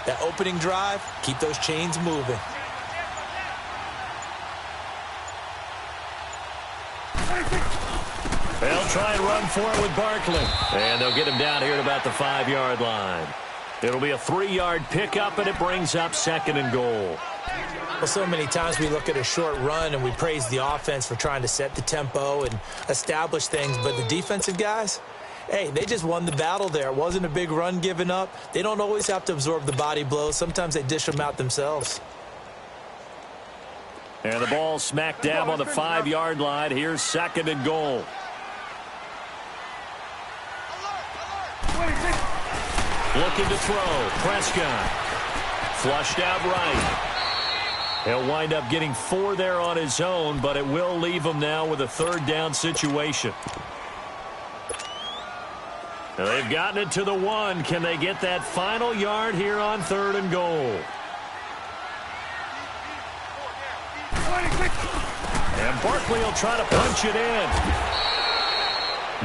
That opening drive, keep those chains moving. They'll try and run for it with Barkley. And they'll get him down here at about the 5-yard line. It'll be a 3-yard pickup, and it brings up 2nd and goal. Well, so many times we look at a short run and we praise the offense for trying to set the tempo and establish things, but the defensive guys, hey, they just won the battle there. It wasn't a big run given up. They don't always have to absorb the body blows. Sometimes they dish them out themselves. And the ball smack dab on the 5-yard line. Here's 2nd and goal. Looking to throw. Prescott. Flushed out right. He'll wind up getting 4 there on his own, but it will leave him now with a 3rd down situation. Now they've gotten it to the 1. Can they get that final yard here on 3rd and goal? And Barkley will try to punch it in.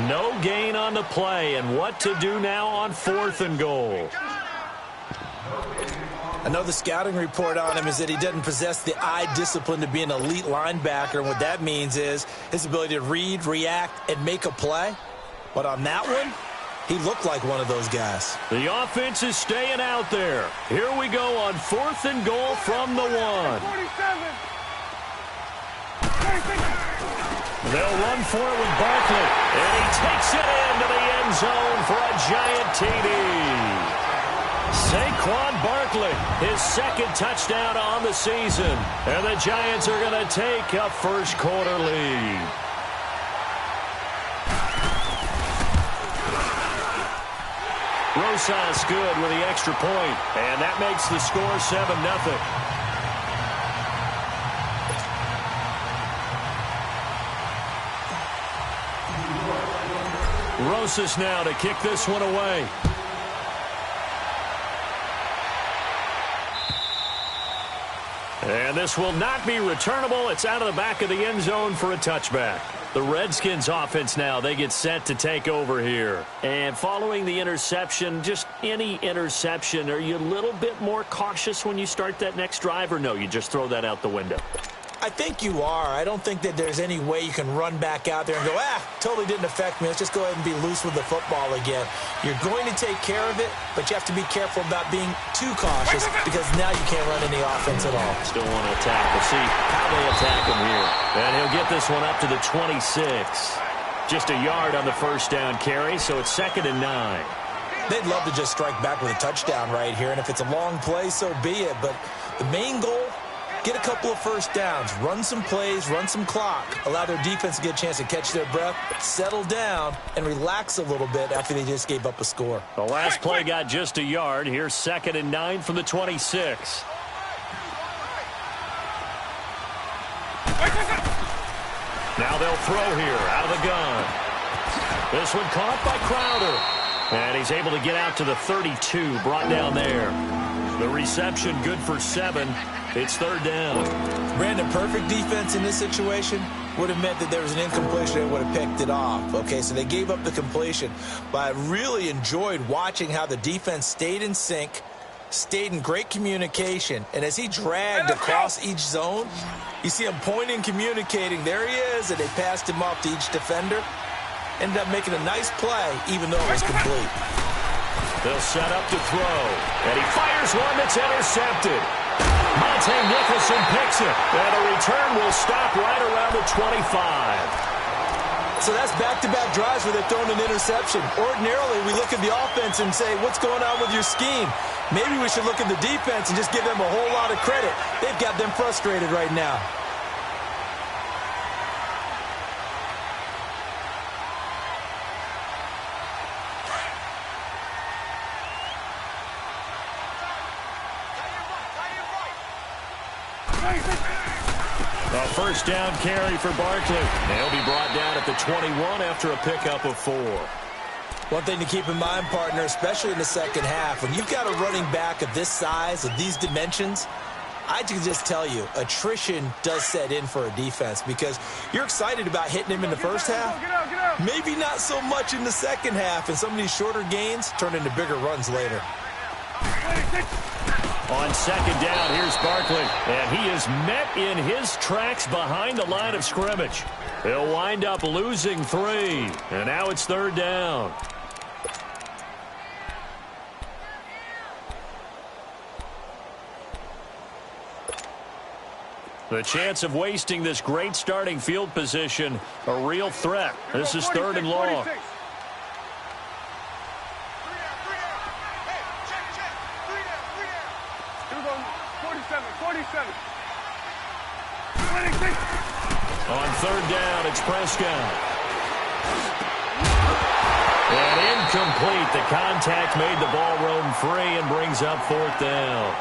No gain on the play, and what to do now on 4th and goal. I know the scouting report on him is that he doesn't possess the eye discipline to be an elite linebacker, and what that means is his ability to read, react, and make a play. But on that one, he looked like one of those guys. The offense is staying out there. Here we go on 4th and goal from the 1. They'll run for it with Barkley, and he takes it into the end zone for a giant TD. Saquon Barkley, his 2nd touchdown on the season, and the Giants are going to take a first-quarter lead. Rosas good with the extra point, and that makes the score 7-0. Rosas now to kick this one away. And this will not be returnable. It's out of the back of the end zone for a touchback. The Redskins offense now, they get set to take over here. And following the interception, just any interception, are you a little bit more cautious when you start that next drive, or no, you just throw that out the window? I think you are. I don't think that there's any way you can run back out there and go, totally didn't affect me. Let's just go ahead and be loose with the football again. You're going to take care of it, but you have to be careful about being too cautious because now you can't run any offense at all. Still want to attack. We'll see how they attack him here. And he'll get this one up to the 26. Just a yard on the first down carry, so it's 2nd and 9. They'd love to just strike back with a touchdown right here, and if it's a long play, so be it. But the main goal, get a couple of first downs, run some plays, run some clock, allow their defense to get a chance to catch their breath, settle down, and relax a little bit after they just gave up a score. The last play got just a yard. Here's 2nd and 9 from the 26. Now they'll throw here out of the gun. This one caught by Crowder. And he's able to get out to the 32, brought down there. The reception good for 7. It's 3rd down. Brandon, perfect defense in this situation would have meant that there was an incompletion that would have picked it off. Okay, so they gave up the completion. But I really enjoyed watching how the defense stayed in sync, stayed in great communication, and as he dragged across each zone, you see him pointing, communicating. There he is, and they passed him off to each defender. Ended up making a nice play, even though it was complete. They'll set up to throw, and he fires one that's intercepted. Monte Nicholson picks it, and the return will stop right around the 25. So that's back-to-back drives where they're throwing an interception. Ordinarily, we look at the offense and say, what's going on with your scheme? Maybe we should look at the defense and just give them a whole lot of credit. They've got them frustrated right now. A first down carry for Barkley. They'll be brought down at the 21 after a pickup of 4. One thing to keep in mind, partner, especially in the second half, when you've got a running back of this size, of these dimensions, I can just tell you, attrition does set in for a defense because you're excited about hitting him in the first half. Maybe not so much in the second half, and some of these shorter gains turn into bigger runs later. On second down, here's Barkley. And he is met in his tracks behind the line of scrimmage. He'll wind up losing 3. And now it's third down. The chance of wasting this great starting field position, a real threat. This is third and long. 46. On third down, it's Prescott. And incomplete. The contact made the ball roam free and brings up fourth down.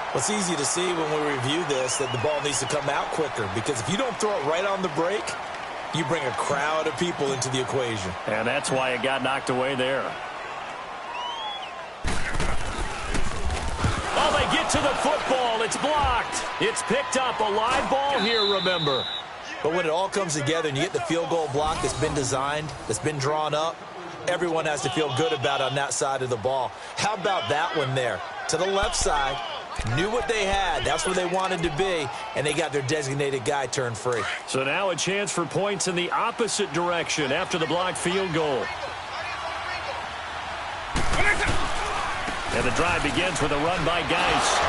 Well, it's easy to see when we review this that the ball needs to come out quicker, because if you don't throw it right on the break, you bring a crowd of people into the equation. And that's why it got knocked away there. Oh, they get to the football. It's blocked. It's picked up. A live ball here, remember. But when it all comes together and you get the field goal block that's been designed, that's been drawn up, everyone has to feel good about it on that side of the ball. How about that one there? To the left side, knew what they had. That's where they wanted to be, and they got their designated guy turned free. So now a chance for points in the opposite direction after the blocked field goal. And the drive begins with a run by Geis.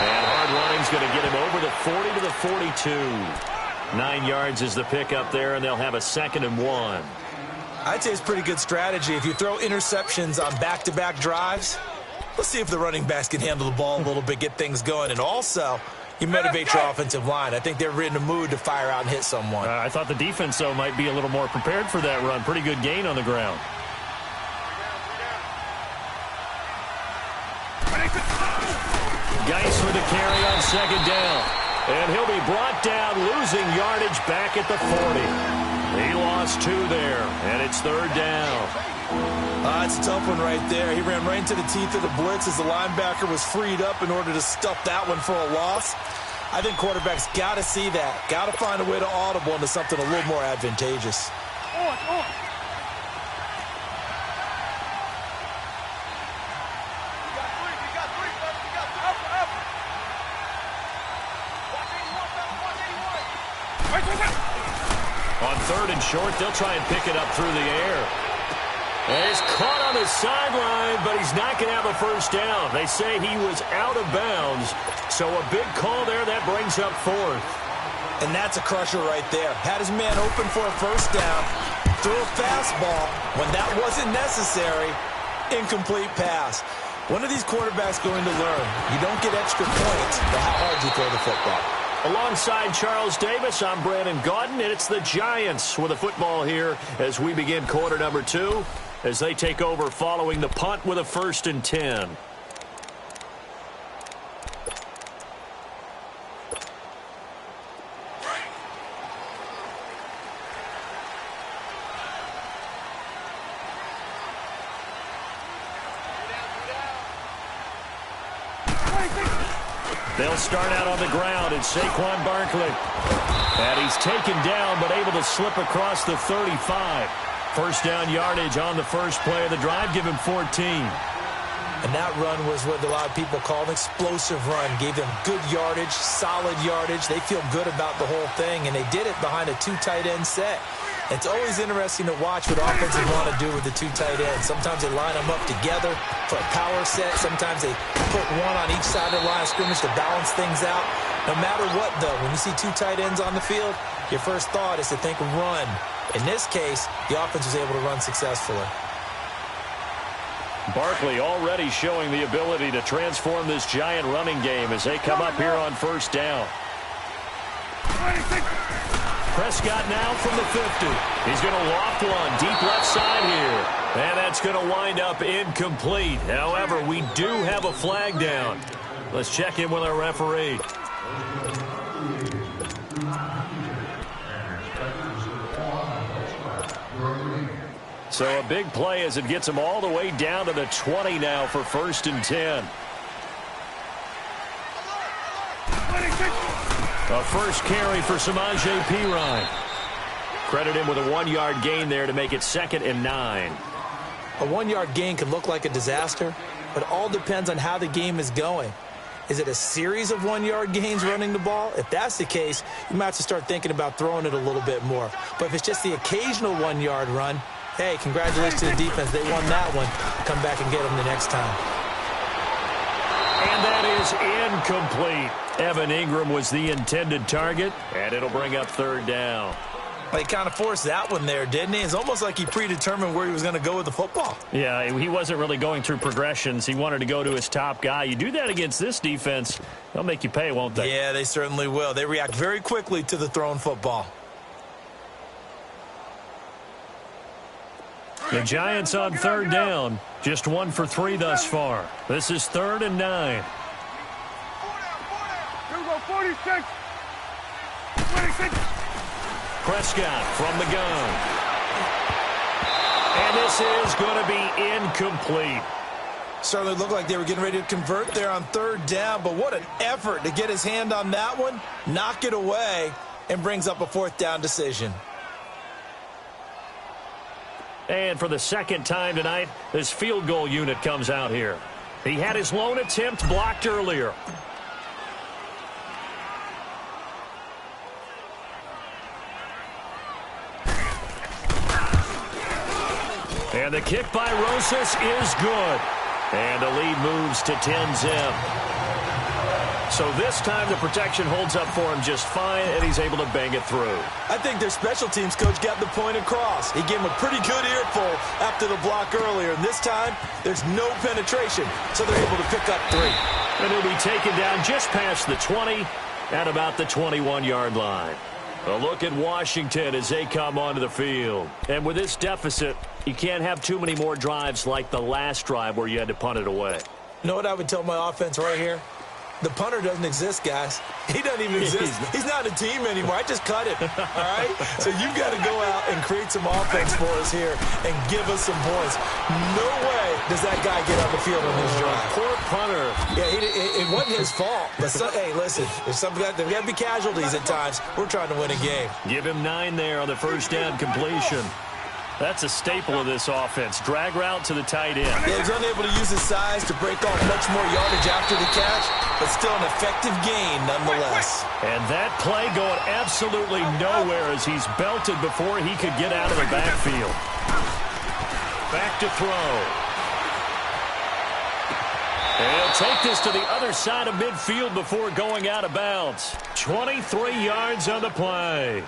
And hard running's going to get him over the 40 to the 42. 9 yards is the pickup there, and they'll have a 2nd and 1. I'd say it's pretty good strategy. If you throw interceptions on back-to-back drives, let's see if the running backs can handle the ball a little bit, get things going. And also, you motivate your offensive line. I think they're in the mood to fire out and hit someone. I thought the defense, though, might be a little more prepared for that run. Pretty good gain on the ground. Geis with a carry on second down. And he'll be brought down, losing yardage back at the 40. He lost 2 there, and it's third down. It's a tough one right there. He ran right into the teeth of the blitz as the linebacker was freed up in order to stuff that one for a loss. I think quarterbacks got to see that. Got to find a way to audible into something a little more advantageous. On third and short, they'll try and pick it up through the air. And he's caught on the sideline, but he's not going to have a first down. They say he was out of bounds, so a big call there. That brings up fourth. And that's a crusher right there. Had his man open for a first down, threw a fastball when that wasn't necessary, incomplete pass. When are these quarterbacks going to learn? You don't get extra points for how hard you throw the football. Alongside Charles Davis, I'm Brandon Gaudin, and it's the Giants with the football here as we begin quarter number 2 as they take over following the punt with a 1st and 10. They'll start out on the ground, and Saquon Barkley. And he's taken down, but able to slip across the 35. First down yardage on the first play of the drive, give him 14. And that run was what a lot of people call an explosive run. Gave them good yardage, solid yardage. They feel good about the whole thing, and they did it behind a 2 tight end set. It's always interesting to watch what offenses want to do with the 2 tight ends. Sometimes they line them up together for a power set. Sometimes they put one on each side of the line of scrimmage to balance things out. No matter what, though, when you see 2 tight ends on the field, your first thought is to think run. In this case, the offense was able to run successfully. Barkley already showing the ability to transform this Giant running game as they come up here on first down. Prescott now from the 50. He's going to loft one deep left side here. And that's going to wind up incomplete. However, we do have a flag down. Let's check in with our referee. So a big play as it gets him all the way down to the 20 now for 1st and 10. A first carry for Samaje Perine. Credit him with a 1-yard gain there to make it 2nd and 9. A 1-yard gain can look like a disaster, It all depends on how the game is going. Is it a series of 1-yard gains running the ball? If that's the case, you might have to start thinking about throwing it a little bit more. But if it's just the occasional 1-yard run, hey, congratulations to the defense. They won that one. Come back and get them the next time. And that is incomplete. Evan Ingram was the intended target, and it'll bring up third down. He kind of forced that one there, didn't he? It's almost like he predetermined where he was going to go with the football. Yeah, he wasn't really going through progressions. He wanted to go to his top guy. You do that against this defense, they'll make you pay, won't they? Yeah, they certainly will. They react very quickly to the thrown football. The Giants on third down. Just 1 for 3 thus far. This is 3rd and 9. 46. 26. Prescott from the gun. And this is going to be incomplete. Certainly looked like they were getting ready to convert there on third down, but what an effort to get his hand on that one, knock it away, and brings up a 4th down decision. And for the second time tonight, this field goal unit comes out here. He had his lone attempt blocked earlier. And the kick by Rosas is good. And the lead moves to 10-zip. So this time the protection holds up for him just fine, and he's able to bang it through. I think their special teams coach got the point across. He gave him a pretty good earful after the block earlier. And this time, there's no penetration, so they're able to pick up 3. And he'll be taken down just past the 20 at about the 21-yard line. A look at Washington as they come onto the field. And with this deficit, you can't have too many more drives like the last drive where you had to punt it away. You know what I would tell my offense right here? The punter doesn't exist, guys. He doesn't even exist. He's not a team anymore. I just cut him, all right? So you've got to go out and create some offense for us here and give us some points. No way does that guy get on the field on this drive. Poor punter. Yeah, it wasn't his fault. But, hey, listen, there's got to be casualties at times. We're trying to win a game. Give him 9 there on the first down completion. That's a staple of this offense. Drag route to the tight end. Yeah, he's unable to use his size to break off much more yardage after the catch, but still an effective gain nonetheless. And that play going absolutely nowhere as he's belted before he could get out of the backfield. Back to throw. And he'll take this to the other side of midfield before going out of bounds. 23 yards on the play.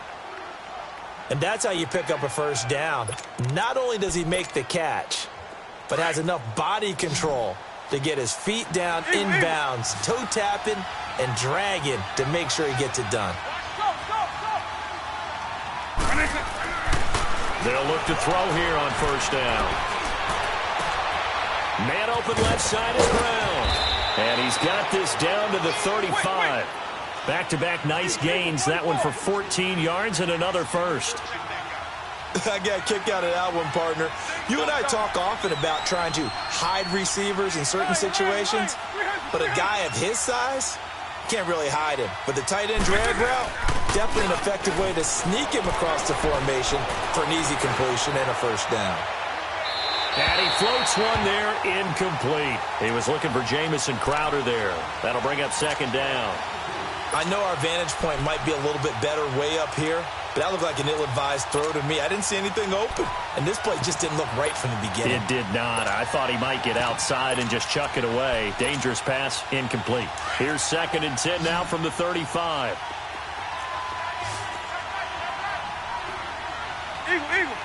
And that's how you pick up a first down. Not only does he make the catch, but has enough body control to get his feet down inbounds, toe tapping and dragging to make sure he gets it done. They'll look to throw here on first down. Man open left side is Brown. And he's got this down to the 35. Back-to-back nice gains. That one for 14 yards and another first. I got a kick out of that one, partner. You and I talk often about trying to hide receivers in certain situations, but a guy of his size can't really hide him. But the tight end drag route, definitely an effective way to sneak him across the formation for an easy completion and a first down. And he floats one there, incomplete. He was looking for Jamison Crowder there. That'll bring up second down. I know our vantage point might be a little bit better way up here, but that looked like an ill-advised throw to me. I didn't see anything open, and this play just didn't look right from the beginning. It did not. I thought he might get outside and just chuck it away. Dangerous pass, incomplete. Here's 2nd and 10 now from the 35. Eagle.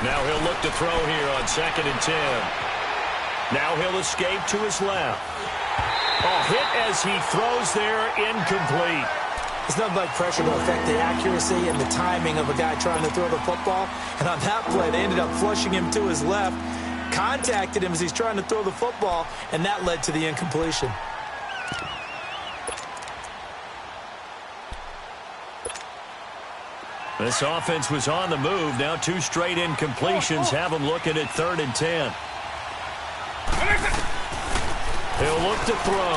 Now he'll look to throw here on 2nd and 10. Now he'll escape to his left. A hit as he throws there, incomplete. It's nothing like pressure to affect the accuracy and the timing of a guy trying to throw the football. And on that play, they ended up flushing him to his left, contacted him as he's trying to throw the football, and that led to the incompletion. This offense was on the move. Now 2 straight incompletions have them looking at 3rd and 10. He'll look to throw.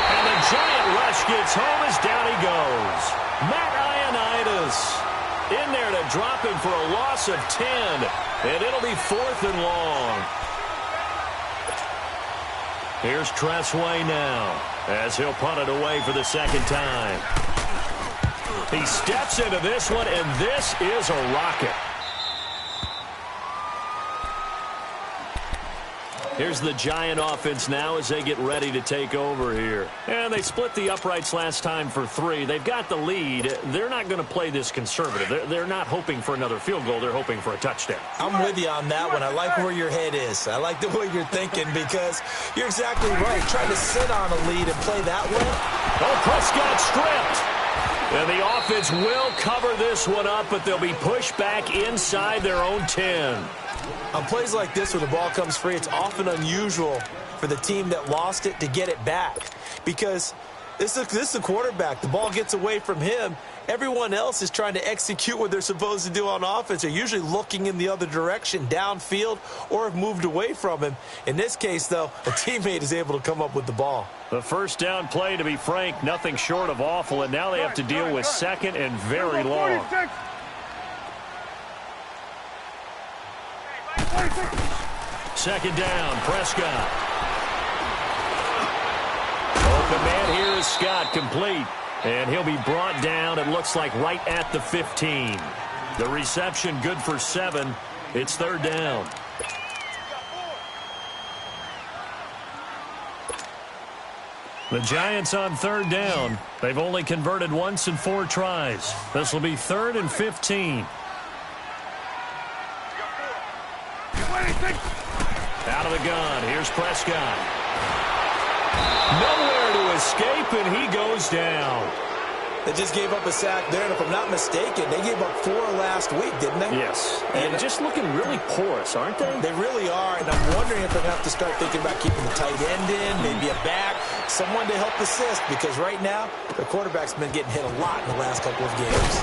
And the giant rush gets home as down he goes. Matt Ioannidis. In there to drop him for a loss of 10. And it'll be 4th and long. Here's Tressway now as he'll punt it away for the second time. He steps into this one, and this is a rocket. Here's the Giant offense now as they get ready to take over here. And they split the uprights last time for 3. They've got the lead. They're not going to play this conservative. They're not hoping for another field goal. They're hoping for a touchdown. I'm with you on that one. I like where your head is. I like the way you're thinking because you're exactly right. Trying to sit on a lead and play that way. Oh, Prescott stripped. And the offense will cover this one up, but they'll be pushed back inside their own 10. On plays like this where the ball comes free, it's often unusual for the team that lost it to get it back because this is the quarterback. The ball gets away from him. Everyone else is trying to execute what they're supposed to do on offense. They're usually looking in the other direction, downfield, or have moved away from him. In this case, though, a teammate is able to come up with the ball. The first down play, to be frank, nothing short of awful, and now they have to deal with second and very long. Second down, Prescott. Open man here is Scott, complete. And he'll be brought down, it looks like, right at the 15. The reception good for 7. It's 3rd down. The Giants on 3rd down. They've only converted once in 4 tries. This will be 3rd and 15. Out of the gun. Here's Prescott. Nowhere to escape, and he goes down. They just gave up a sack there, and if I'm not mistaken, they gave up 4 last week, didn't they? Yes. And just looking really porous, aren't they? They really are, and I'm wondering if they're going to have to start thinking about keeping the tight end in, maybe a back, someone to help assist, because right now, the quarterback's been getting hit a lot in the last couple of games.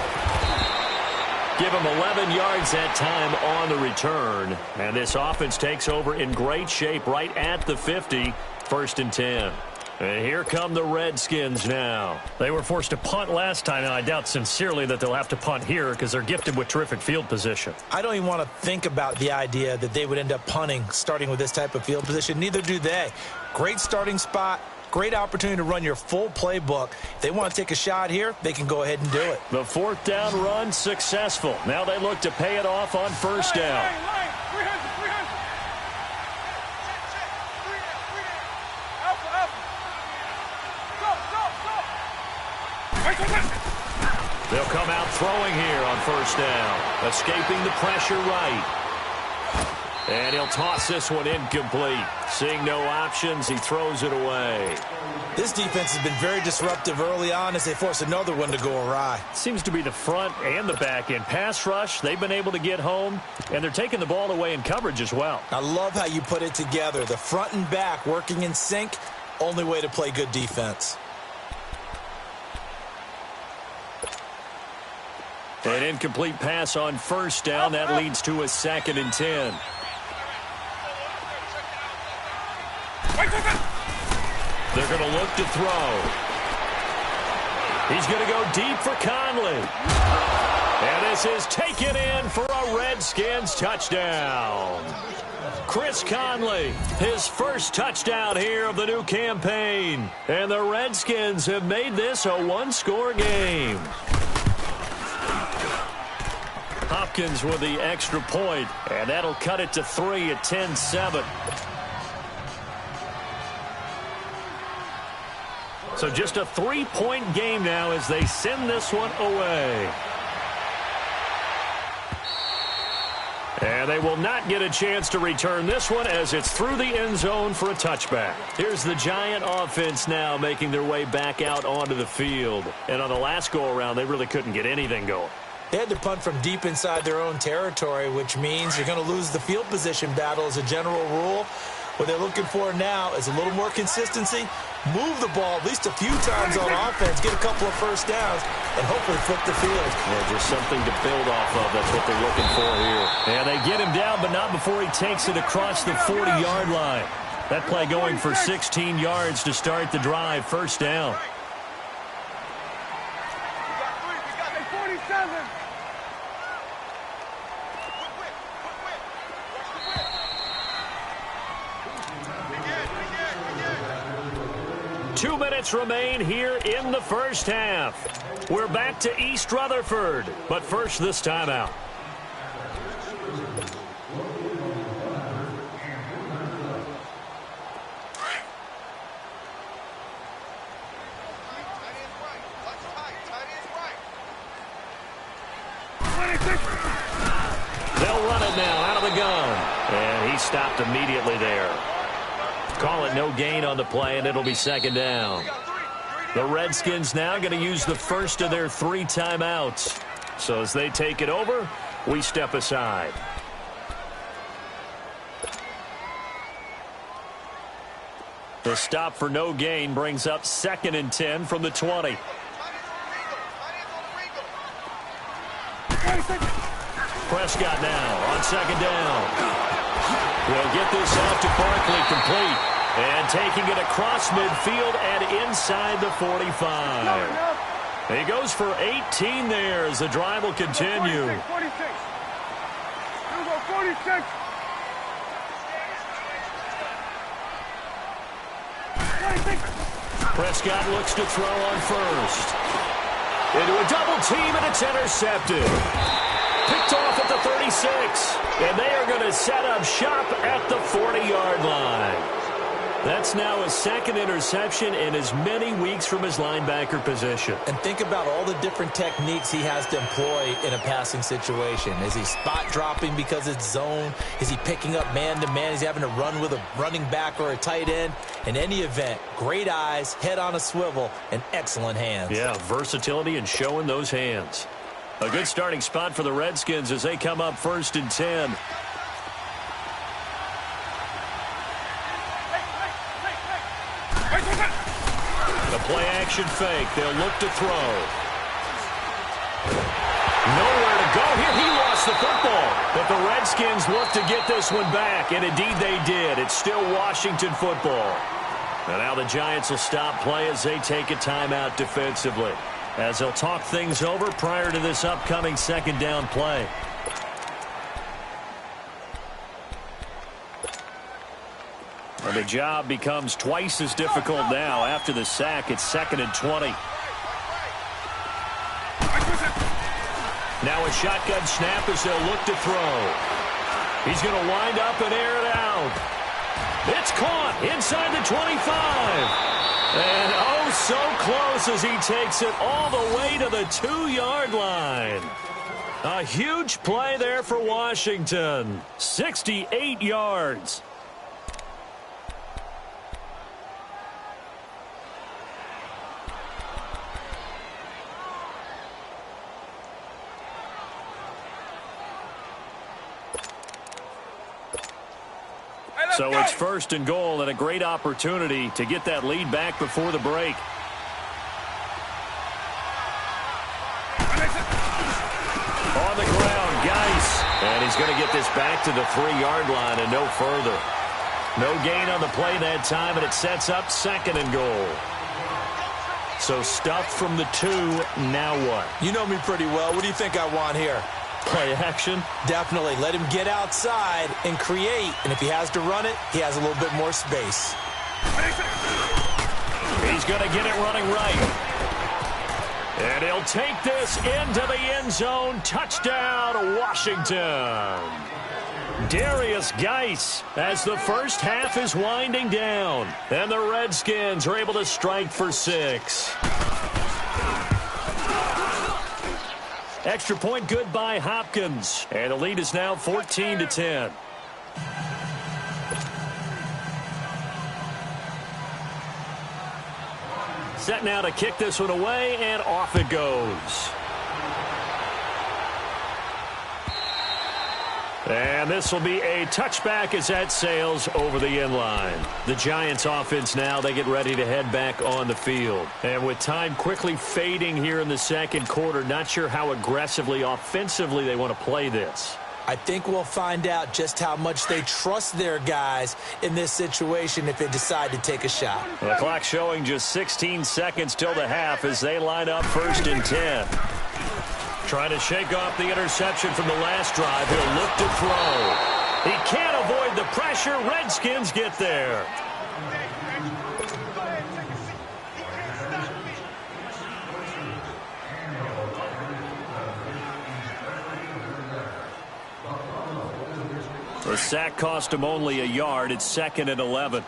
Give him 11 yards that time on the return. And this offense takes over in great shape right at the 50. 1st and 10. And here come the Redskins now. They were forced to punt last time, and I doubt sincerely that they'll have to punt here because they're gifted with terrific field position. I don't even want to think about the idea that they would end up punting starting with this type of field position. Neither do they. Great starting spot. Great opportunity to run your full playbook. If they want to take a shot here, they can go ahead and do it. The 4th down run successful. Now they look to pay it off on 1st down. They'll come out throwing here on 1st down. Escaping the pressure right. And he'll toss this one incomplete. Seeing no options, he throws it away. This defense has been very disruptive early on as they force another one to go awry. Seems to be the front and the back end. Pass rush, they've been able to get home, and they're taking the ball away in coverage as well. I love how you put it together. The front and back working in sync, only way to play good defense. An incomplete pass on 1st down. That leads to a 2nd and 10. They're going to look to throw. He's going to go deep for Conley. And this is taken in for a Redskins touchdown. Chris Conley, his first touchdown here of the new campaign. And the Redskins have made this a 1-score game. Hopkins with the extra point, and that'll cut it to 3 at 10-7. So just a 3-point game now as they send this one away. And they will not get a chance to return this one as it's through the end zone for a touchback. Here's the Giant offense now making their way back out onto the field. And on the last go-around, they really couldn't get anything going. They had to punt from deep inside their own territory, which means you're going to lose the field position battle as a general rule. What they're looking for now is a little more consistency, move the ball at least a few times on offense, get a couple of first downs, and hopefully flip the field. Yeah, just something to build off of. That's what they're looking for here. And they get him down, but not before he takes it across the 40-yard line. That play going for 16 yards to start the drive. 1st down. 2 minutes remain here in the first half. We're back to East Rutherford, but first this timeout. They'll run it now out of the gun. And he stopped immediately there. Call it no gain on the play, and it'll be second down. The Redskins now going to use the first of their 3 timeouts. So as they take it over, we step aside. The stop for no gain brings up 2nd and 10 from the 20. Prescott now on second down. Will get this out to Barkley complete. And taking it across midfield and inside the 45. He goes for 18 there as the drive will continue. 46. 46. Prescott looks to throw on first. Into a double team, and it's intercepted. Picked off at the 36. And they are going to set up shop at the 40-yard line. That's now his 2nd interception in as many weeks from his linebacker position. And think about all the different techniques he has to employ in a passing situation. Is he spot dropping because it's zone? Is he picking up man-to-man? Is he having to run with a running back or a tight end? In any event, great eyes, head on a swivel, and excellent hands. Yeah, versatility and showing those hands. A good starting spot for the Redskins as they come up 1st and 10. The play-action fake. They'll look to throw. Nowhere to go here. He lost the football. But the Redskins look to get this one back, and indeed they did. It's still Washington football. And now the Giants will stop play as they take a timeout defensively, as they'll talk things over prior to this upcoming 2nd down play. And the job becomes twice as difficult now after the sack. It's 2nd and 20. Now a shotgun snap as they'll look to throw. He's going to wind up and air it out. It's caught inside the 25. And oh, so close as he takes it all the way to the 2-yard line. A huge play there for Washington. 68 yards. So it's 1st and goal and a great opportunity to get that lead back before the break. On the ground, Geis. And he's going to get this back to the 3-yard line and no further. No gain on the play that time, and it sets up 2nd and goal. So stuffed from the 2, now what? You know me pretty well. What do you think I want here? Play action? Definitely. Let him get outside and create. And if he has to run it, he has a little bit more space. He's going to get it running right. And he'll take this into the end zone. Touchdown, Washington. Darius Geis as the first half is winding down. And the Redskins are able to strike for 6. Extra point good by Hopkins. And the lead is now 14-10. Set now to kick this one away, and off it goes. And this will be a touchback as that sails over the end line. The Giants offense now, they get ready to head back on the field. And with time quickly fading here in the 2nd quarter, not sure how aggressively, offensively they want to play this. I think we'll find out just how much they trust their guys in this situation if they decide to take a shot. The clock showing just 16 seconds till the half as they line up 1st and 10. Trying to shake off the interception from the last drive. He'll look to throw. He can't avoid the pressure. Redskins get there. The sack cost him only a yard. It's 2nd and 11.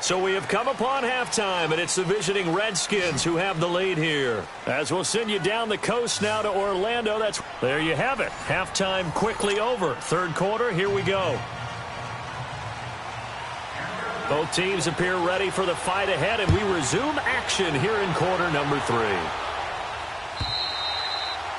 So we have come upon halftime, and it's the visiting Redskins who have the lead here. As we'll send you down the coast now to Orlando. There you have it. Halftime quickly over. Third quarter, here we go. Both teams appear ready for the fight ahead, and we resume action here in quarter number 3.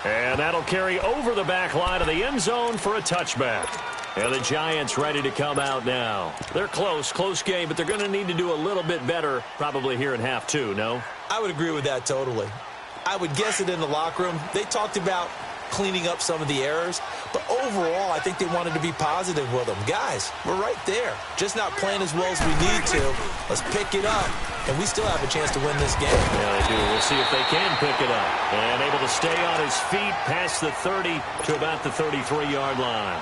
And that'll carry over the back line of the end zone for a touchback. And the Giants ready to come out now. They're close game, but they're going to need to do a little bit better probably here in half 2, no? I would agree with that totally. I would guess it in the locker room. They talked about cleaning up some of the errors, but overall, I think they wanted to be positive with them. Guys, we're right there. Just not playing as well as we need to. Let's pick it up, and we still have a chance to win this game. Yeah, they do. We'll see if they can pick it up. And able to stay on his feet past the 30 to about the 33-yard line.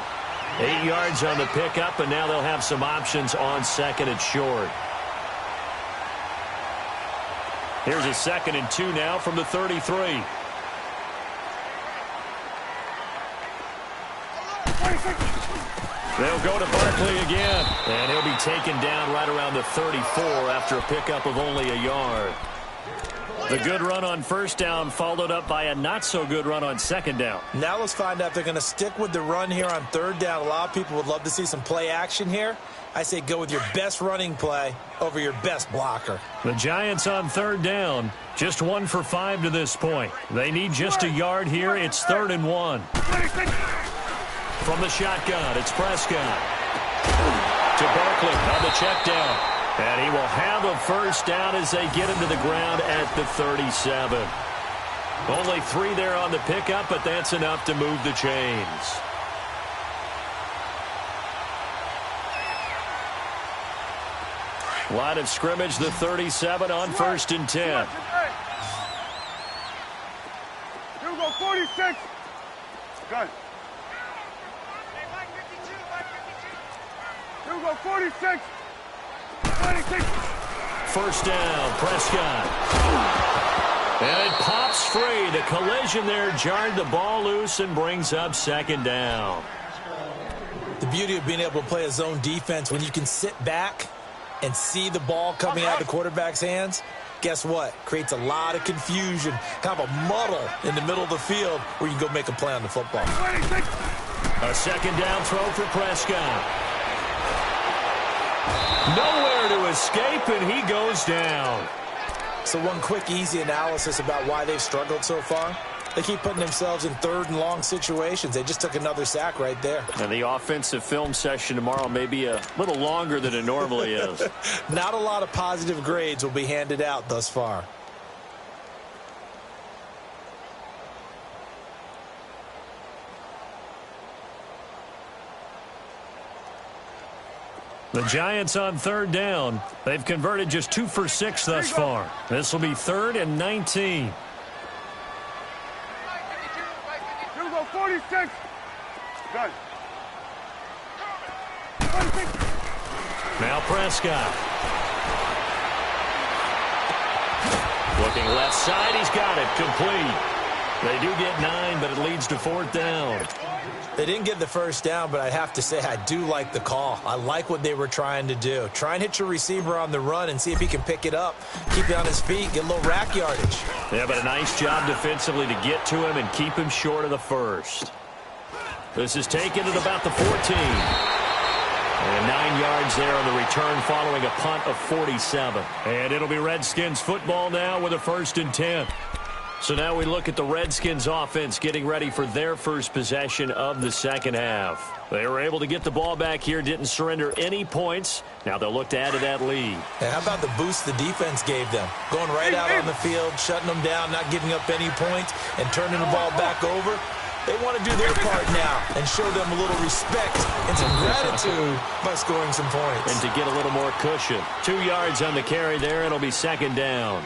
8 yards on the pickup, and now they'll have some options on 2nd and short. Here's a 2nd and 2 now from the 33. They'll go to Barkley again, and he'll be taken down right around the 34 after a pickup of only a yard. The good run on first down followed up by a not-so-good run on second down. Now let's find out if they're going to stick with the run here on third down. A lot of people would love to see some play action here. I say go with your best running play over your best blocker. The Giants on third down, just 1 for 5 to this point. They need just a yard here. It's 3rd and 1. From the shotgun, it's Prescott. To Barkley on the check down. And he will have a first down as they get him to the ground at the 37. Only 3 there on the pickup, but that's enough to move the chains. Line of scrimmage, the 37 on 1st and 10. Here we go, 46. Good. Here we go, 46. 26. First down, Prescott. And it pops free. The collision there jarred the ball loose and brings up 2nd down. The beauty of being able to play a zone defense, when you can sit back and see the ball coming out of the quarterback's hands, guess what? Creates a lot of confusion, kind of a muddle in the middle of the field where you can go make a play on the football. 26. A 2nd down throw for Prescott. Nowhere to escape, and he goes down. So one quick, easy analysis about why they've struggled so far. They keep putting themselves in 3rd and long situations. They just took another sack right there. And the offensive film session tomorrow may be a little longer than it normally is. Not a lot of positive grades will be handed out thus far. The Giants on third down. They've converted just 2 for 6 thus far. This will be 3rd and 19. Here we go, 46. Good. 46. Now Prescott. Looking left side, he's got it, complete. They do get 9, but it leads to 4th down. They didn't get the first down, but I have to say I do like the call. I like what they were trying to do. Try and hit your receiver on the run and see if he can pick it up. Keep it on his feet, get a little rack yardage. Yeah, but a nice job defensively to get to him and keep him short of the first. This is taken at about the 14. And 9 yards there on the return following a punt of 47. And it'll be Redskins football now with a 1st and 10. So now we look at the Redskins offense getting ready for their first possession of the second half. They were able to get the ball back here, didn't surrender any points. Now they'll look to add to that lead. And how about the boost the defense gave them? Going right out on the field, shutting them down, not giving up any points, and turning the ball back over. They want to do their part now and show them a little respect and some gratitude by scoring some points. And to get a little more cushion. 2 yards on the carry there, it'll be 2nd down.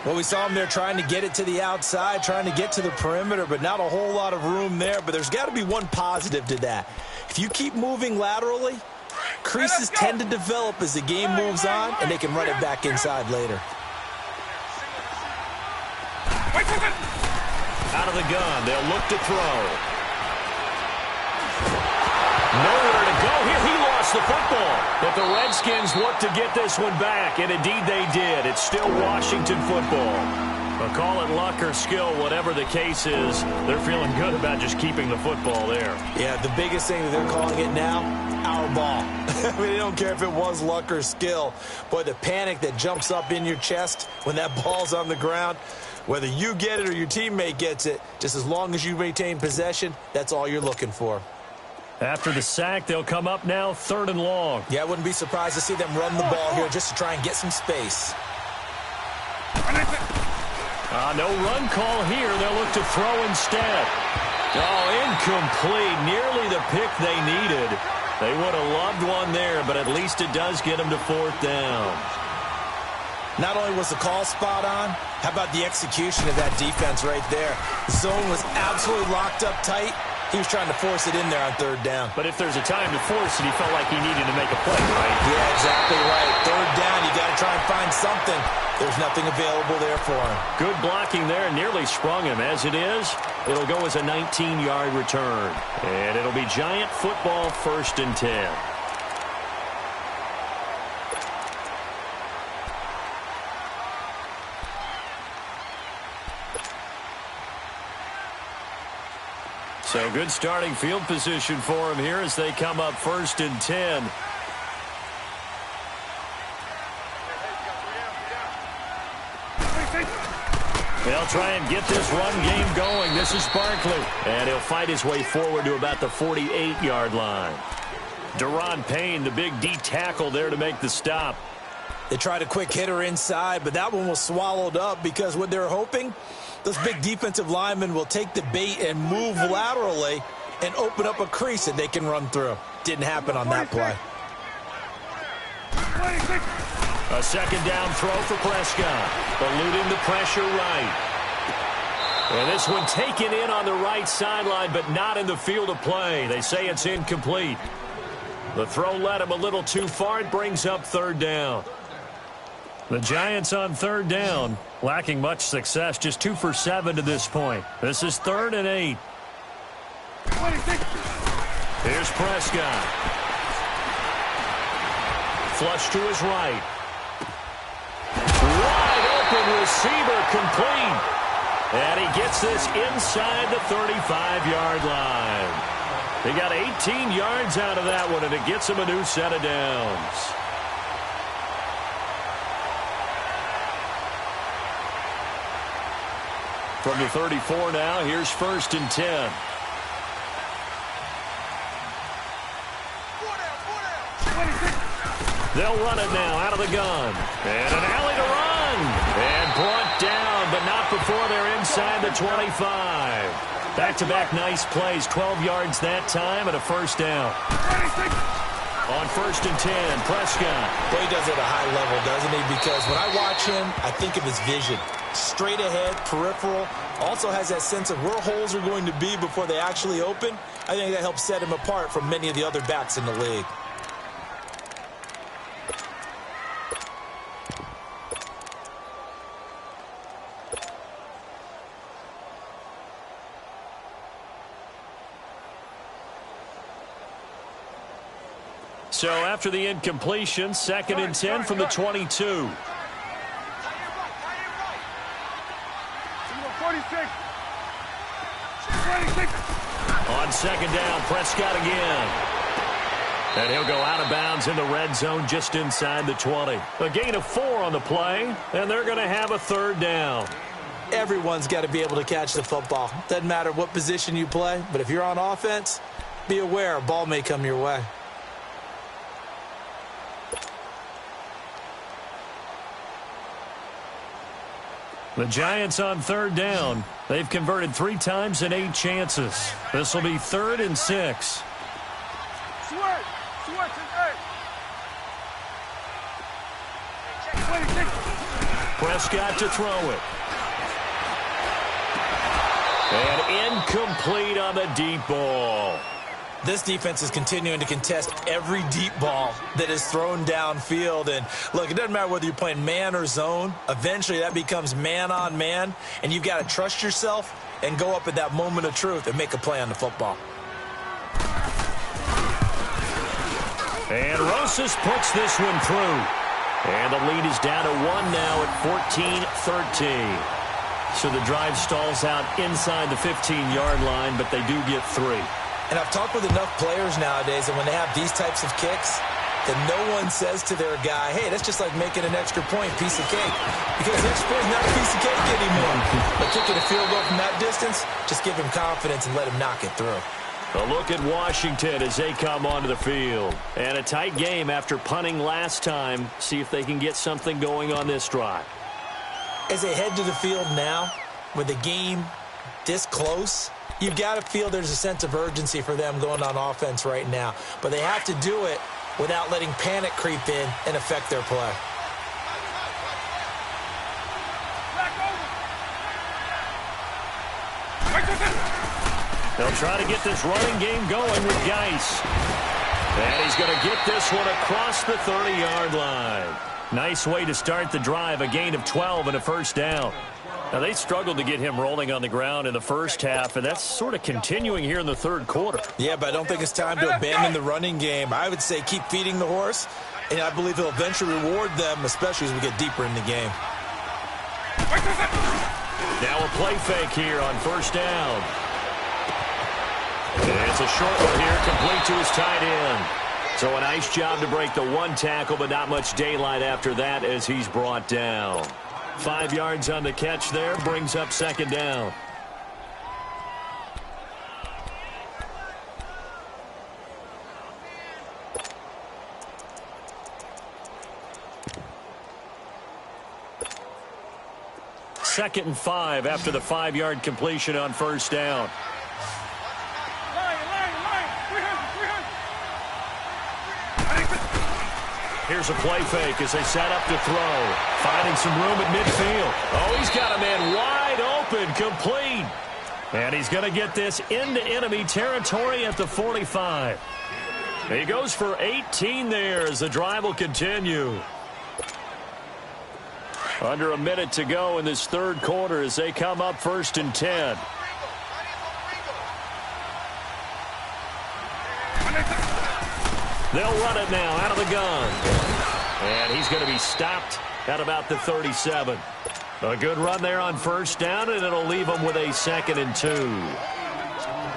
Well, we saw them there trying to get it to the outside, trying to get to the perimeter, but not a whole lot of room there. But there's got to be one positive to that. If you keep moving laterally, creases tend to develop as the game moves on, and they can run it back inside later. Out of the gun, they'll look to throw. Nowhere to go here. He lost the football. But the Redskins look to get this one back, and indeed they did. It's still Washington football. But call it luck or skill, whatever the case is, they're feeling good about just keeping the football there. Yeah, the biggest thing that they're calling it now, our ball. I mean, they don't care if it was luck or skill. Boy, the panic that jumps up in your chest when that ball's on the ground, whether you get it or your teammate gets it, just as long as you maintain possession, that's all you're looking for. After the sack, they'll come up now 3rd and long. Yeah, I wouldn't be surprised to see them run the ball here just to try and get some space. No run call here. They'll look to throw instead. Oh, incomplete. Nearly the pick they needed. They would have loved one there, but at least it does get them to 4th down. Not only was the call spot on, how about the execution of that defense right there? The zone was absolutely locked up tight. He was trying to force it in there on 3rd down. But if there's a time to force it, he felt like he needed to make a play, right? Yeah, exactly right. 3rd down, you got to try and find something. There's nothing available there for him. Good blocking there, nearly sprung him. As it is, it'll go as a 19-yard return. And it'll be Giant football, 1st and 10. So good starting field position for him here as they come up 1st and 10. They'll try and get this run game going. This is Barkley. And he'll fight his way forward to about the 48-yard line. Deron Payne, the big D tackle there to make the stop. They tried a quick hitter inside, but that one was swallowed up because what they're hoping, those big defensive linemen will take the bait and move laterally and open up a crease that they can run through. Didn't happen on that play. A 2nd down throw for Prescott. Eluding the pressure right. And this one taken in on the right sideline, but not in the field of play. They say it's incomplete. The throw led him a little too far. It brings up 3rd down. The Giants on 3rd down, lacking much success, just 2 for 7 to this point. This is 3rd and 8. Here's Prescott. Flush to his right. Wide open receiver complete. And he gets this inside the 35-yard line. They got 18 yards out of that one, and it gets him a new set of downs. From the 34 now, here's 1st and 10. They'll run it now out of the gun. And an alley to run. And brought down, but not before they're inside the 25. Back-to-back nice plays. 12 yards that time and a 1st down. On 1st and 10, Prescott. Well, he does it at a high level, doesn't he? Because when I watch him, I think of his vision. Straight ahead, peripheral. Also has that sense of where holes are going to be before they actually open. I think that helps set him apart from many of the other backs in the league. So after the incompletion, 2nd and 10 from the 22. 46. On 2nd down, Prescott again. And he'll go out of bounds in the red zone just inside the 20. A gain of 4 on the play, and they're going to have a 3rd down. Everyone's got to be able to catch the football. Doesn't matter what position you play, but if you're on offense, be aware a ball may come your way. The Giants on 3rd down. They've converted 3 times in 8 chances. This will be 3rd and 6. Prescott to throw it. And incomplete on the deep ball. This defense is continuing to contest every deep ball that is thrown downfield. And, look, it doesn't matter whether you're playing man or zone. Eventually, that becomes man-on-man, and you've got to trust yourself and go up at that moment of truth and make a play on the football. And Rosas puts this one through. And the lead is down to 1 now at 14-13. So the drive stalls out inside the 15-yard line, but they do get 3. And I've talked with enough players nowadays that when they have these types of kicks, that no one says to their guy, hey, that's just like making an extra point, piece of cake. Because the extra point is not a piece of cake anymore. But kicking a field goal from that distance, just give him confidence and let him knock it through. A look at Washington as they come onto the field. And a tight game after punting last time. See if they can get something going on this drive. As they head to the field now, with the game this close, you've got to feel there's a sense of urgency for them going on offense right now. But they have to do it without letting panic creep in and affect their play. They'll try to get this running game going with Geis. And he's going to get this one across the 30-yard line. Nice way to start the drive, a gain of 12 and a first down. Now, they struggled to get him rolling on the ground in the first half, and that's sort of continuing here in the third quarter. Yeah, but I don't think it's time to abandon the running game. I would say keep feeding the horse, and I believe he'll eventually reward them, especially as we get deeper in the game. Now a play fake here on first down. And it's a short one here, complete to his tight end. So a nice job to break the one tackle, but not much daylight after that as he's brought down. 5 yards on the catch there, brings up second down. Second and 5 after the 5-yard completion on first down. Here's a play fake as they set up to throw. Finding some room at midfield. Oh, he's got a man wide open, complete. And he's going to get this into enemy territory at the 45. He goes for 18 there as the drive will continue. Under a minute to go in this third quarter as they come up first and 10. They'll run it now out of the gun. And he's going to be stopped at about the 37. A good run there on first down, and it'll leave them with a 2nd and 2.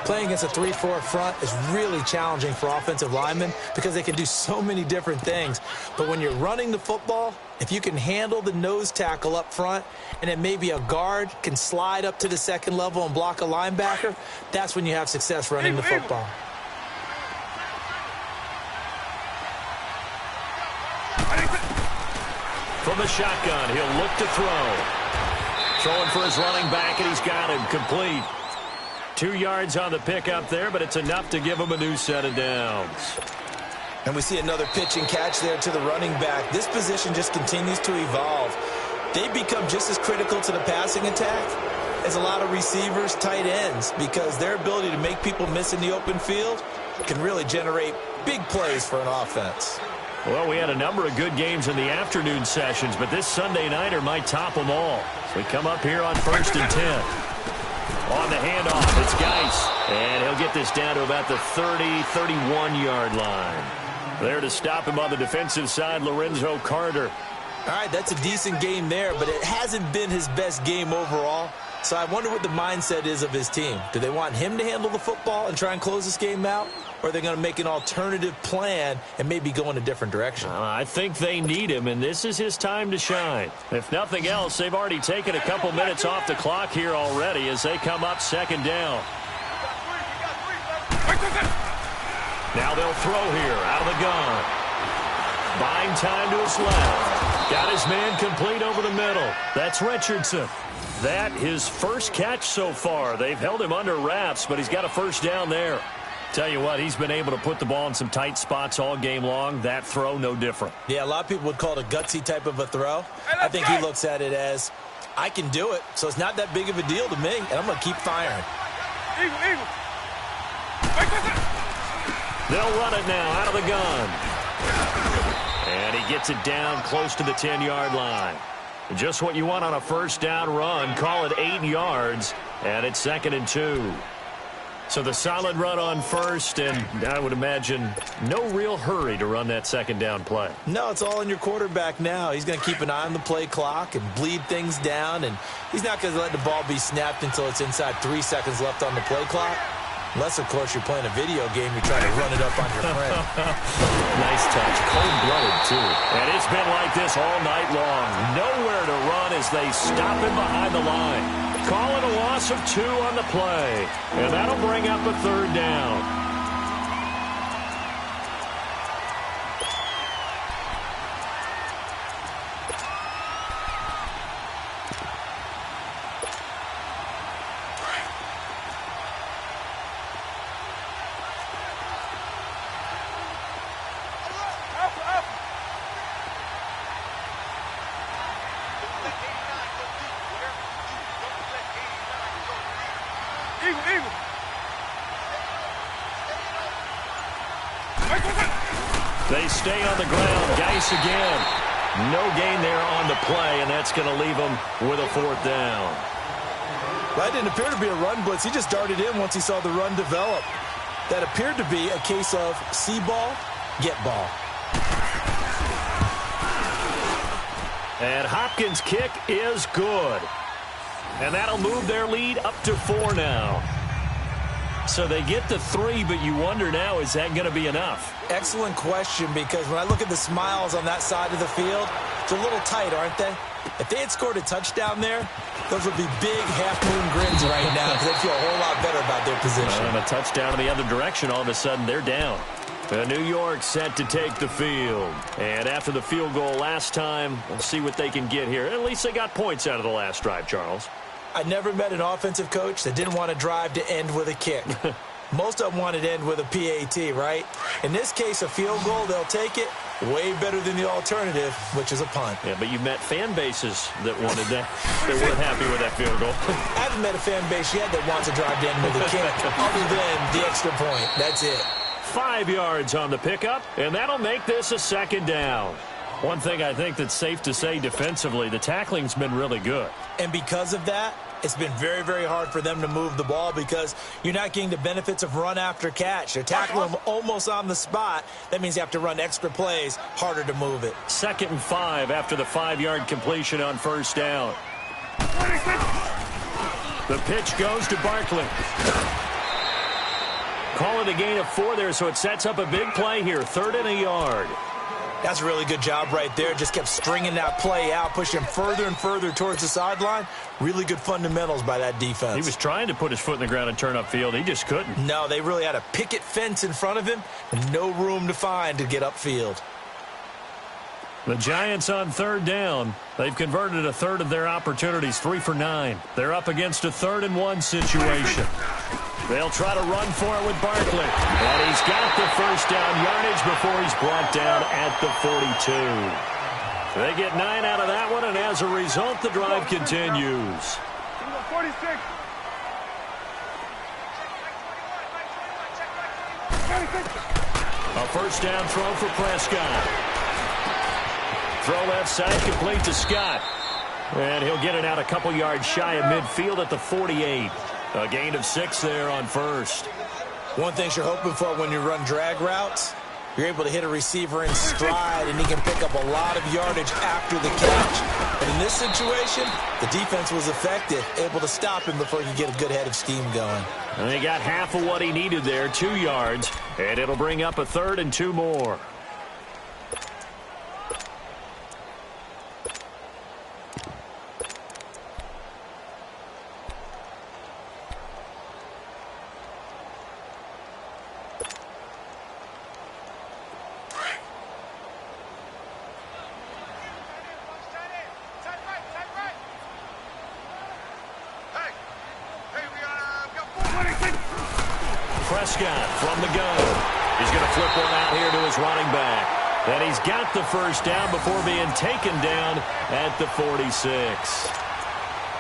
Playing against a 3-4 front is really challenging for offensive linemen because they can do so many different things. But when you're running the football, if you can handle the nose tackle up front and then maybe a guard can slide up to the second level and block a linebacker, that's when you have success running the football. From the shotgun, he'll look to throw. Throwing for his running back, and he's got him complete. 2 yards on the pickup there, but it's enough to give him a new set of downs. And we see another pitch and catch there to the running back. This position just continues to evolve. They become just as critical to the passing attack as a lot of receivers, tight ends, because their ability to make people miss in the open field can really generate big plays for an offense. Well, we had a number of good games in the afternoon sessions, but this Sunday nighter might top them all. So we come up here on first and 10. On the handoff, it's Geis. And he'll get this down to about the 30-31-yard line. There to stop him on the defensive side, Lorenzo Carter. All right, that's a decent game there, but it hasn't been his best game overall. So I wonder what the mindset is of his team. Do they want him to handle the football and try and close this game out? Or are they going to make an alternative plan and maybe go in a different direction? I think they need him, and this is his time to shine. If nothing else, they've already taken a couple minutes off the clock here already as they come up second down. Now they'll throw here out of the gun. Buying time to his left. Got his man complete over the middle. That's Richardson. That his first catch so far. They've held him under wraps, but he's got a first down there. Tell you what, he's been able to put the ball in some tight spots all game long. That throw, no different. Yeah, a lot of people would call it a gutsy type of a throw. I think he looks at it as, I can do it, so it's not that big of a deal to me, and I'm going to keep firing. Eagle. They'll run it now out of the gun. And he gets it down close to the 10-yard line. Just what you want on a first down run. Call it 8 yards, and it's 2nd and 2. So the solid run on first, and I would imagine no real hurry to run that second down play. No, it's all in your quarterback now. He's going to keep an eye on the play clock and bleed things down, and he's not going to let the ball be snapped until it's inside 3 seconds left on the play clock. Unless, of course, you're playing a video game, you try to run it up on your friend. Nice touch. Cold-blooded, too. And it's been like this all night long. Nowhere to run as they stop him behind the line. Call it a loss of 2 on the play. And that'll bring up a third down. They stay on the ground. Geis again. No gain there on the play, and that's going to leave them with a fourth down. That didn't appear to be a run blitz. He just darted in once he saw the run develop. That appeared to be a case of see ball, get ball. And Hopkins' kick is good. And that'll move their lead up to 4 now. So they get to 3, but you wonder now, is that going to be enough? Excellent question, because when I look at the smiles on that side of the field, it's a little tight, aren't they? If they had scored a touchdown there, those would be big half-moon grins right now because they'd feel a whole lot better about their position. And a touchdown in the other direction, all of a sudden they're down. New York set to take the field. And after the field goal last time, we'll see what they can get here. At least they got points out of the last drive, Charles. I never met an offensive coach that didn't want to drive to end with a kick. Most of them wanted to end with a PAT, right? In this case, a field goal, they'll take it. Way better than the alternative, which is a punt. Yeah, but you've met fan bases that wanted that. They weren't happy with that field goal. I haven't met a fan base yet that wants to drive to end with a kick other than the extra point. That's it. 5 yards on the pickup, and that'll make this a second down. One thing I think that's safe to say defensively, the tackling's been really good. And because of that, it's been very, very hard for them to move the ball because you're not getting the benefits of run after catch. They're tackling them almost on the spot. That means you have to run extra plays, harder to move it. 2nd and 5 after the 5-yard completion on first down. The pitch goes to Barkley. Call it a gain of 4 there, so it sets up a big play here. 3rd and a yard. That's a really good job right there. Just kept stringing that play out, pushing further and further towards the sideline. Really good fundamentals by that defense. He was trying to put his foot in the ground and turn upfield. He just couldn't. No, they really had a picket fence in front of him and no room to find to get upfield. The Giants on 3rd down. They've converted a third of their opportunities, 3 for 9. They're up against a 3rd and 1 situation. They'll try to run for it with Barkley. And he's got the first down yardage before he's brought down at the 42. They get 9 out of that one, and as a result, the drive continues. 46. A first down throw for Prescott. Throw left side, complete to Scott. And he'll get it out a couple yards shy of midfield at the 48. A gain of 6 there on first. One thing you're hoping for when you run drag routes, you're able to hit a receiver in stride, and he can pick up a lot of yardage after the catch. But in this situation, the defense was effective, able to stop him before he could get a good head of steam going. And he got half of what he needed there, 2 yards, and it'll bring up a 3rd and 2 more. Prescott from the gun. He's going to flip one out here to his running back. And he's got the first down before being taken down at the 46.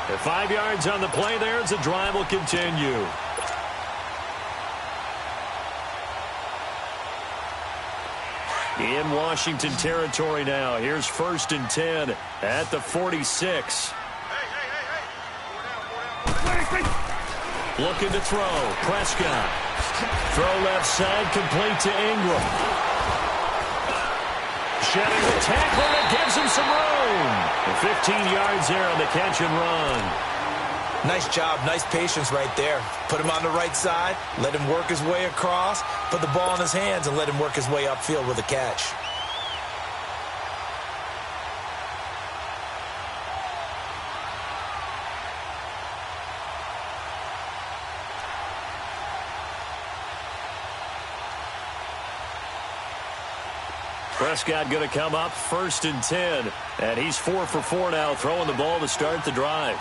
At 5 yards on the play there as the drive will continue. In Washington territory now. Here's 1st and 10 at the 46. Looking to throw. Prescott. Throw left side, complete to Ingram. Shedding the tackle, and it gives him some room. 15 yards there on the catch and run. Nice job, nice patience right there. Put him on the right side, let him work his way across, put the ball in his hands, and let him work his way upfield with a catch. Prescott going to come up 1st and 10. And he's 4 for 4 now, throwing the ball to start the drive.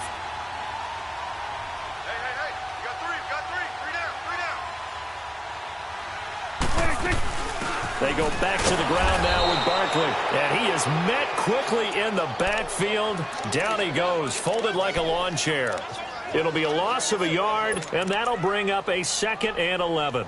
Hey, you got three. They go back to the ground now with Barkley. And he is met quickly in the backfield. Down he goes, folded like a lawn chair. It'll be a loss of a yard, and that'll bring up a 2nd and 11.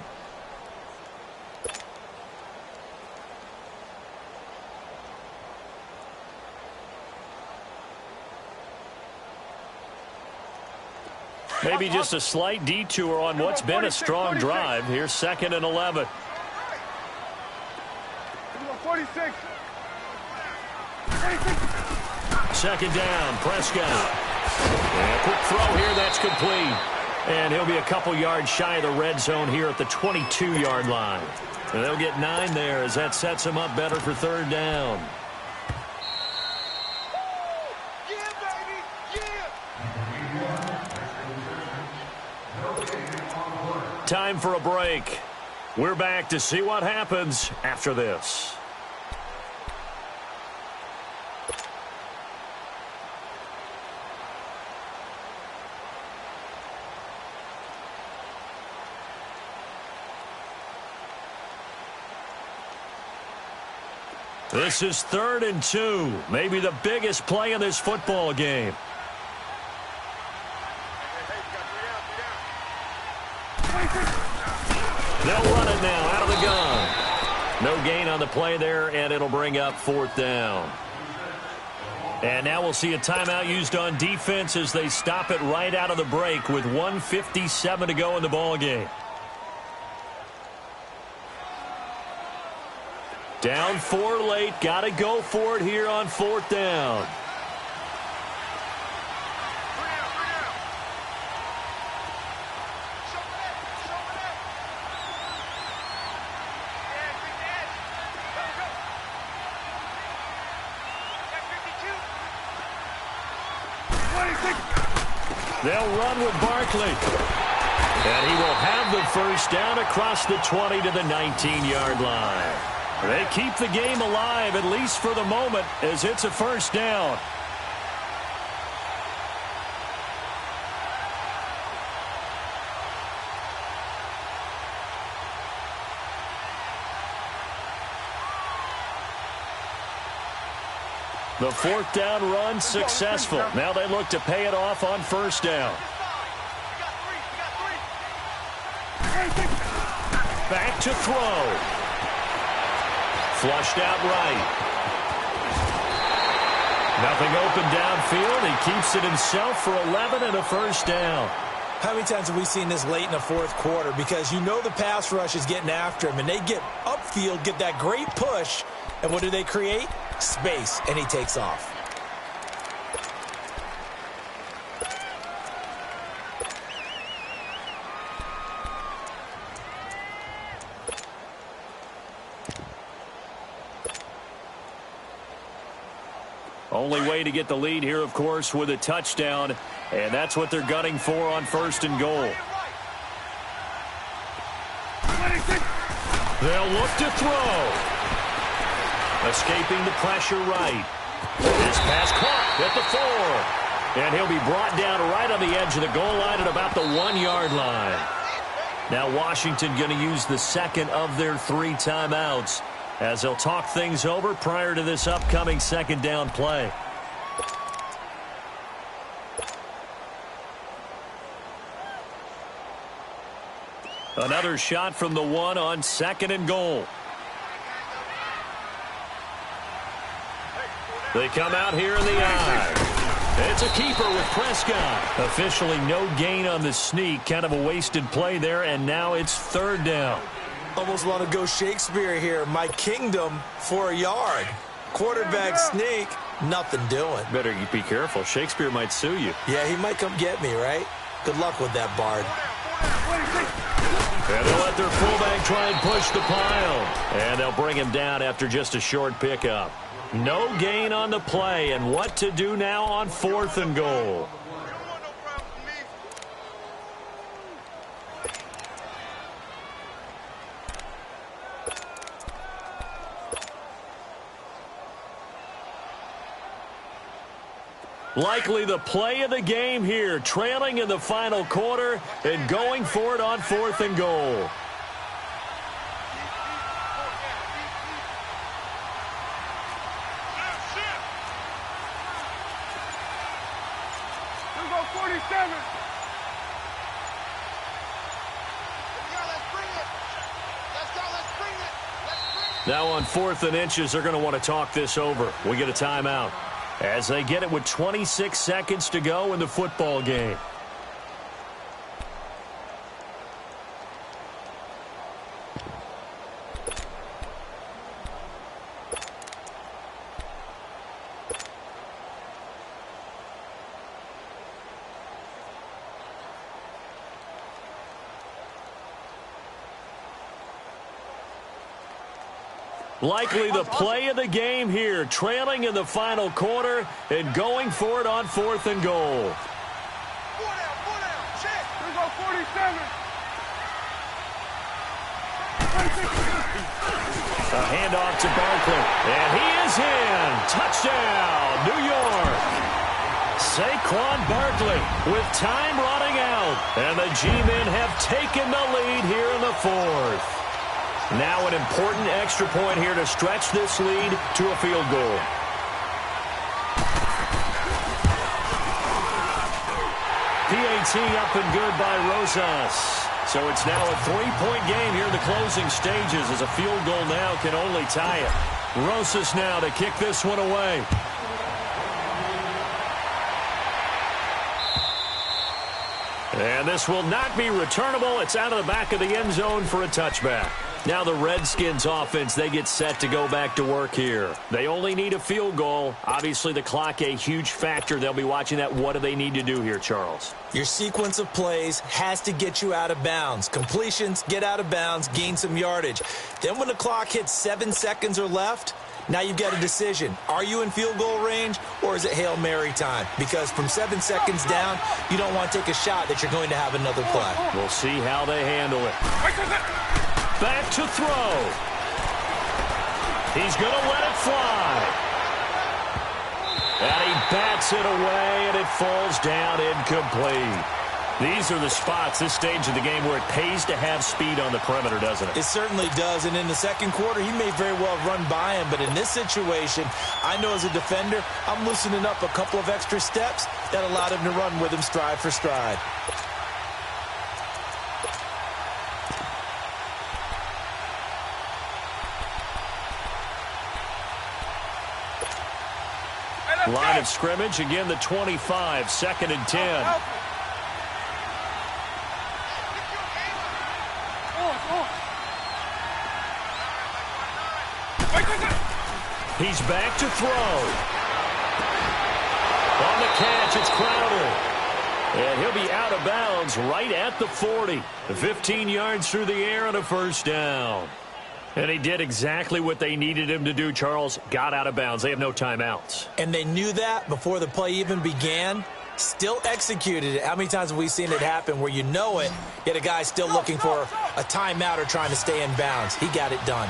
Maybe just a slight detour on what's been a strong drive. Here's 2nd and 11. 46. 2nd down, Prescott. And a quick throw here, that's complete. And he'll be a couple yards shy of the red zone here at the 22-yard line. And they'll get 9 there as that sets him up better for 3rd down. Time for a break. We're back to see what happens after this. This is 3rd and 2. Maybe the biggest play in this football game. They'll run it now out of the gun. No gain on the play there, and it'll bring up 4th down. And now we'll see a timeout used on defense as they stop it right out of the break with 1:57 to go in the ball game. Down 4 late. Got to go for it here on 4th down. They'll run with Barkley. And he will have the 1st down across the 20 to the 19-yard line. They keep the game alive, at least for the moment, as it's a 1st down. The 4th down run successful. Now they look to pay it off on 1st down. Back to throw. Flushed out right. Nothing open downfield. He keeps it himself for 11 and a 1st down. How many times have we seen this late in the 4th quarter? Because you know the pass rush is getting after him, and they get upfield, get that great push, and what do they create? Space, and he takes off. Only way to get the lead here, of course, with a touchdown, and that's what they're gunning for on 1st and goal. They'll look to throw. Escaping the pressure right. This pass caught at the 4. And he'll be brought down right on the edge of the goal line at about the 1-yard line. Now Washington going to use the 2nd of their 3 timeouts as they'll talk things over prior to this upcoming 2nd down play. Another shot from the 1 on 2nd and goal. They come out here in the eye. It's a keeper with Prescott. Officially no gain on the sneak. Kind of a wasted play there, and now it's third down. Almost want to go Shakespeare here. My kingdom for a yard. Quarterback sneak, nothing doing. Better be careful. Shakespeare might sue you. Yeah, he might come get me, right? Good luck with that, Bard. And they'll let their fullback try and push the pile. And they'll bring him down after just a short pickup. No gain on the play, and what to do now on 4th and goal. Likely the play of the game here, trailing in the final quarter and going for it on 4th and goal. Now on 4th and inches, they're going to want to talk this over. We get a timeout as they get it with 26 seconds to go in the football game. Likely the play of the game here, trailing in the final quarter and going for it on 4th and goal. Check. Here we go, 47. A handoff to Barkley, and he is in. Touchdown, New York. Saquon Barkley with time running out, and the G-men have taken the lead here in the 4th. Now an important extra point here to stretch this lead to a field goal. PAT up and good by Rosas. So it's now a 3-point game here in the closing stages as a field goal now can only tie it. Rosas now to kick this one away. And this will not be returnable. It's out of the back of the end zone for a touchback. Now the Redskins offense, they get set to go back to work here. They only need a field goal. Obviously the clock a huge factor. They'll be watching that. What do they need to do here, Charles? Your sequence of plays has to get you out of bounds. Completions, get out of bounds, gain some yardage. Then when the clock hits 7 seconds or left, now you've got a decision. Are you in field goal range or is it Hail Mary time? Because from 7 seconds down, you don't want to take a shot that you're going to have another play. We'll see how they handle it. Back to throw. He's going to let it fly. And he bats it away, and it falls down incomplete. These are the spots, this stage of the game, where it pays to have speed on the perimeter, doesn't it? It certainly does, and in the second quarter, he may very well run by him, but in this situation, I know as a defender, I'm loosening up a couple of extra steps that allowed him to run with him stride for stride. Line of scrimmage, again the 25, 2nd and 10. He's back to throw. On the catch, it's Crowder. And he'll be out of bounds right at the 40. 15 yards through the air and a first down. And he did exactly what they needed him to do, Charles. Got out of bounds. They have no timeouts. And they knew that before the play even began. Still executed it. How many times have we seen it happen where you know it, yet a guy's still looking for a timeout or trying to stay in bounds? He got it done.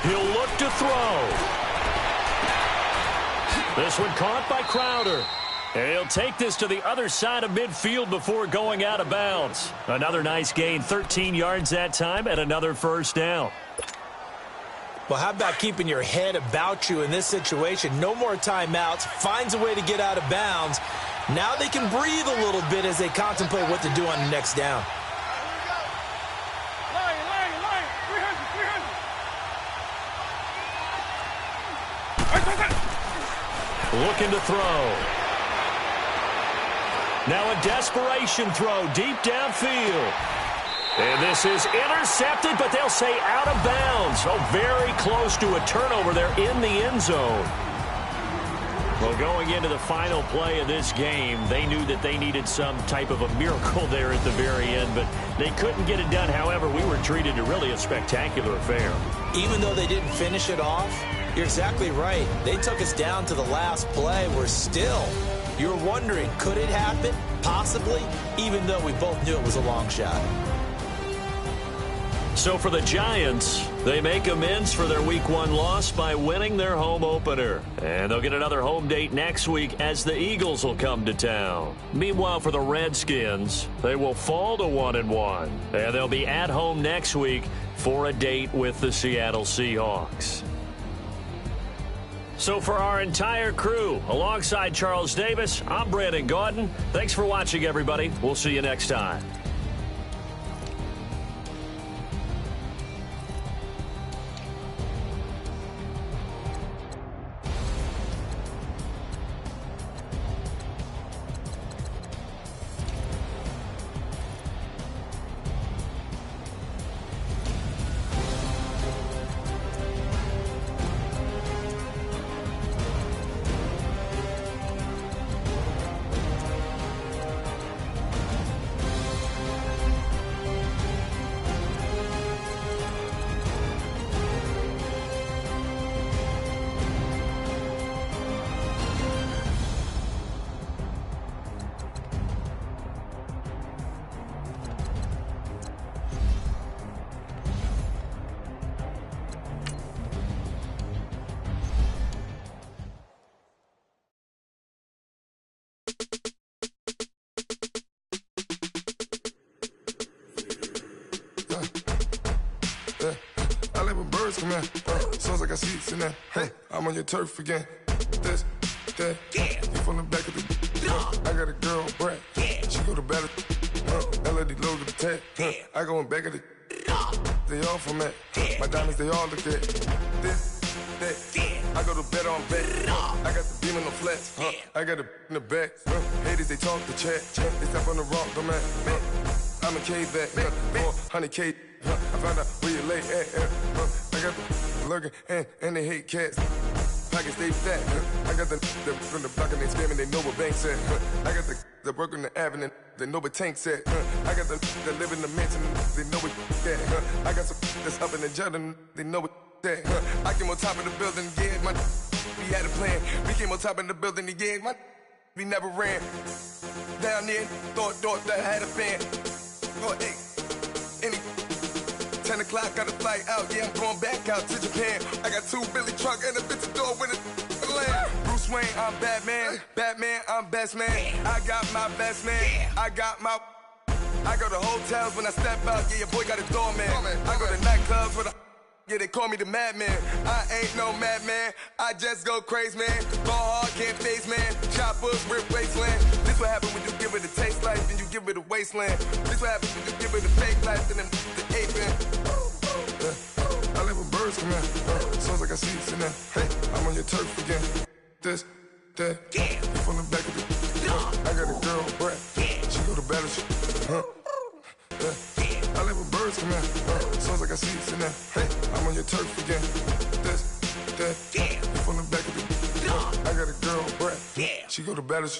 He'll look to throw. This one caught by Crowder. And he'll take this to the other side of midfield before going out of bounds. Another nice gain, 13 yards that time, and another first down. Well, how about keeping your head about you in this situation? No more timeouts. Finds a way to get out of bounds. Now they can breathe a little bit as they contemplate what to do on the next down. looking to throw. Now a desperation throw deep downfield. And this is intercepted, but they'll say out of bounds. Oh, very close to a turnover there in the end zone. Well, going into the final play of this game, they knew that they needed some type of a miracle there at the very end, but they couldn't get it done. However, we were treated to really a spectacular affair. Even though they didn't finish it off, you're exactly right. They took us down to the last play. We're still, you're wondering, could it happen? Possibly, even though we both knew it was a long shot. So for the Giants, they make amends for their Week 1 loss by winning their home opener. And they'll get another home date next week as the Eagles will come to town. Meanwhile, for the Redskins, they will fall to 1-1. And they'll be at home next week for a date with the Seattle Seahawks. So for our entire crew, alongside Charles Davis, I'm Brandon Gaudin. Thanks for watching, everybody. We'll see you next time. Come here, sounds like I see seats in there. Hey, I'm on your turf again. This, that, you from the back of the. I got a girl, Brad. She go to battle. LED logo the tag. I go in back of the. They all from that. My diamonds, they all look at. This, that. I go to bed on bed. I got the beam in the flats. I got it in the back. Haters, they talk the chat. They step on the rock, don't man. I'm a cave back. 400K. I found out where you lay at. I got the lurking and they hate cats. Pockets stay fat. I got the from the block and they scamming, they know what banks at. I got the work on the avenue, they know what tanks at. I got the live in the mansion, they know what that. I got some that's up in the Jordan, they know what that. I came on top of the building, yeah, my we had a plan. We came on top of the building, yeah, my we never ran. Down there, thought that I had a fan. Oh, hey, any 10 o'clock, got a flight out, yeah, I'm going back out to Japan. I got 2 Billy truck and a bitch door with a land. Bruce Wayne, I'm Batman. Batman, I'm best man. I got my best man. I go to hotels when I step out, yeah, your boy got a doorman. I go to nightclubs with a yeah, they call me the madman. I ain't no madman. I just go crazy, man. Ball hard, can't face, man. Choppers, rip wasteland. This what happen when you give it a taste life, then you give it a wasteland. This what happen when you give it a fake life, then the ape in. I live with birds come in. Sounds like I see seats in there. Hey, I'm on your turf again. This, that, you from the back of the. I got a girl, Brad. She go to battle. I live with birds come in. Sounds like I see seats in there. Hey, I'm on your turf again. This, that, you from the back of the. I got a girl, Brad. She go to battle.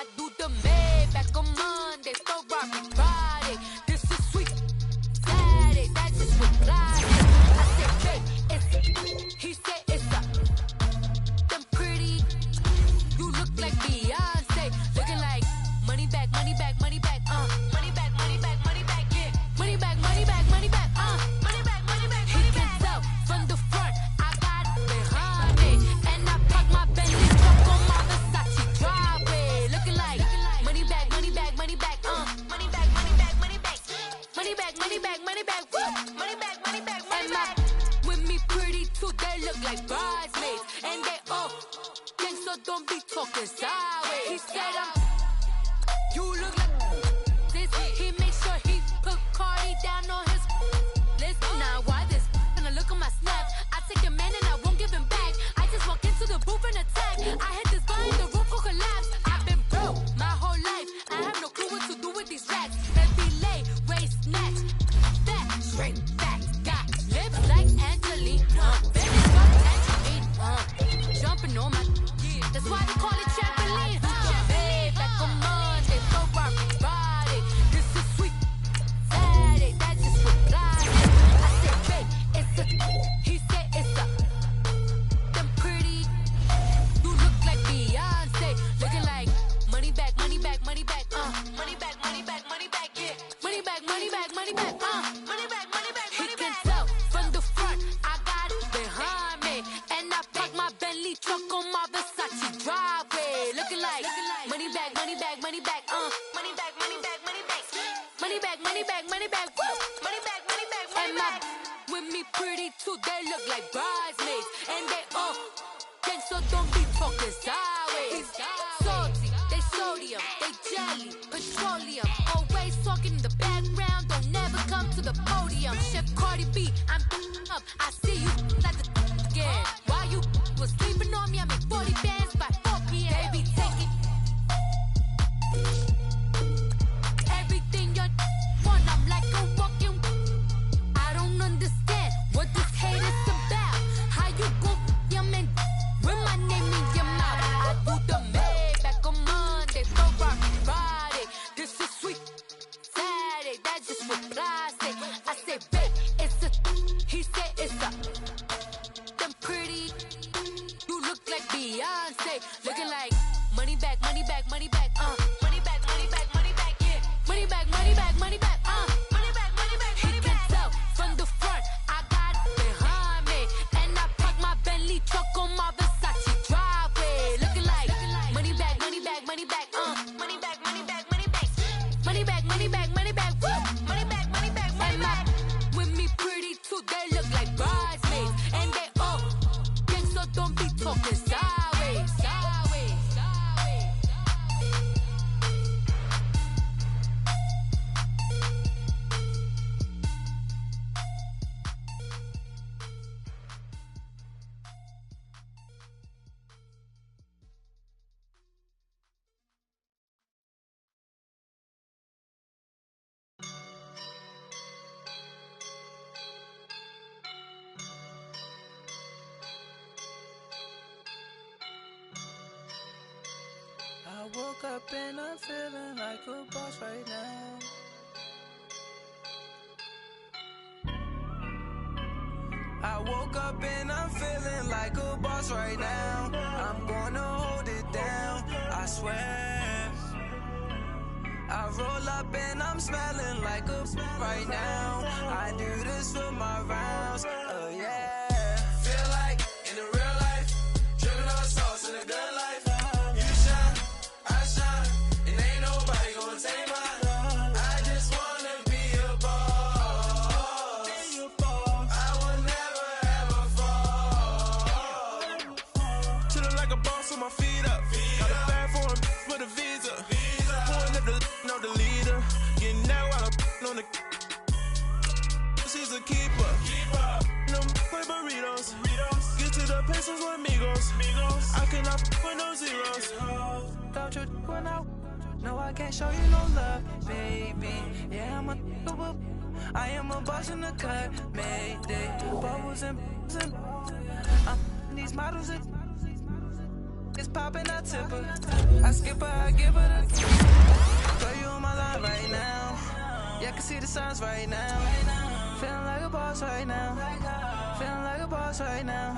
I do the Maybach on Monday, so rock Friday. This is money back, money back, woo. Money back, money back, money back. With me pretty too, they look like bridesmaids. And they all think so, don't be talking sideways. He said you look like this. He make sure he put Cardi down on his list. Now why this? Gonna look at my snap. I take a man and I won't give him back. I just walk into the booth and attack. I hit this button, the roof will collapse. I've been broke my whole life. I have no clue what to do with these rats. Heavy lay, waist snatch, fat, straight facts. Got lips like Angelina, baby fuck Angelina. Jumping on my, that's why they call it trampoline. Babe, like a Monday, so body. This is sweet Saturday, that's just what flies. I said, babe, it's a, he said it's a, them pretty, you look like Beyonce, looking like money back, money back, money back, money back, money back, money back, yeah, money back, money back, money back, money back, money back, money back. He can tell from the front, I got it behind me, and I park my Bentley truck on my Versace driveway, looking like money back, money back, money back, money back, money back, money back, money back, money back, money back, woo, money back, money back, money back. With me pretty too, they look like bridesmaids, and they all think so, don't be talking sideways. Salty, they sodium, they jelly, petroleum, always talking in the background, don't never come to the podium. Chef Cardi B, I'm up, I see you like the again. While you was sleeping on me, I make 40 bands by 4 p.m. Baby, take it. Everything you want, I'm like a walking. I don't understand what this hate is about. How you go your man with my name in your mouth? I do the Maybach on Monday, so Friday. This is sweet Saturday, that's just what I say. I say, babe, it's a, he said it's a, them pretty, you look like Beyonce, looking like money back, money back, money back, money back, money back, money back, yeah, money back, money back, money back, money back, money back, money back. He can tell from the front, I got it behind me, and I park my Bentley truck on my Versace driveway, looking like money back, money back, money back, money back, money back, money back, money back, money back, money back, woo, money back, money back, money back. With me pretty too, they look like bridesmaids, and they all think so, don't be talking sideways, sideways, sideways. I woke up and I'm feeling like a boss right now. I woke up and I'm feeling like a boss right now. I'm gonna hold it down, I swear. I roll up and I'm smelling like a right now. I do this for my rounds, oh yeah. Feel like in the real life, dripping on sauce in a good life. You shine, I shine, and ain't nobody gonna take mine. I just wanna be a boss. I will never ever fall. Chillin' like a boss with my feet up. Got a bag for with a visa. Pulling up the leader. Getting out while I'm on the. She's a keeper. No play burritos. Get to the pesos with amigos. I cannot with no zeros. Don't you run out? No, I can't show you no love, baby. Yeah, I am a boss in the cut, Mayday. Bubbles and these models it's popping, I tip her. I skip her, I give her the. Girl, you on my line right now. Yeah, I can see the signs right now. Feeling like a boss right now. Feeling like a boss right now.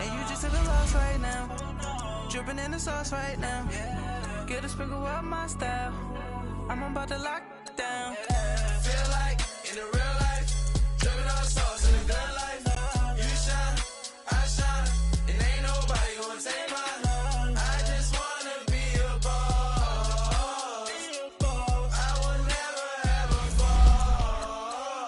And you just took a loss right now. Dripping in the sauce right now. Get a sprinkle up my style. I'm about to lock down. Feel like in the real life, dripping on sauce in the good life. You shine, I shine, and ain't nobody gonna take mine. I just wanna be a boss. I will never ever fall.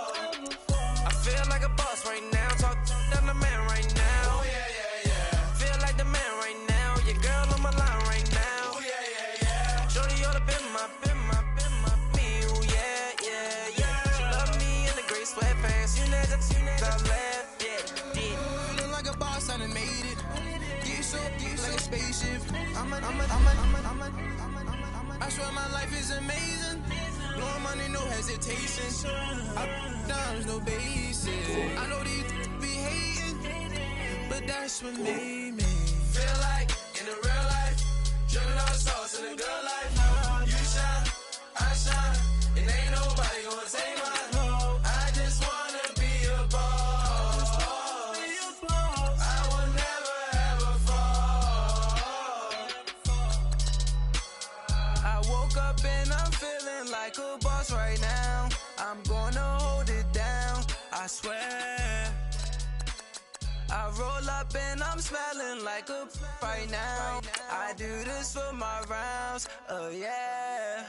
Top left, yeah, did. Feeling like a boss, I done made it. Get so deep like a spaceship. I swear my life is amazing. Blowing money, no hesitation. Up, downs, no basis. I know these be hating, but that's what made me feel like in the real life. Dripping all the sauce in the good life. You shine, I shine, and ain't nobody gonna take mine. I just wanna be a boss. I will never ever fall. I woke up and I'm feeling like a boss right now. I'm gonna hold it down, I swear. I roll up and I'm smelling like a right now. I do this for my rounds, oh yeah.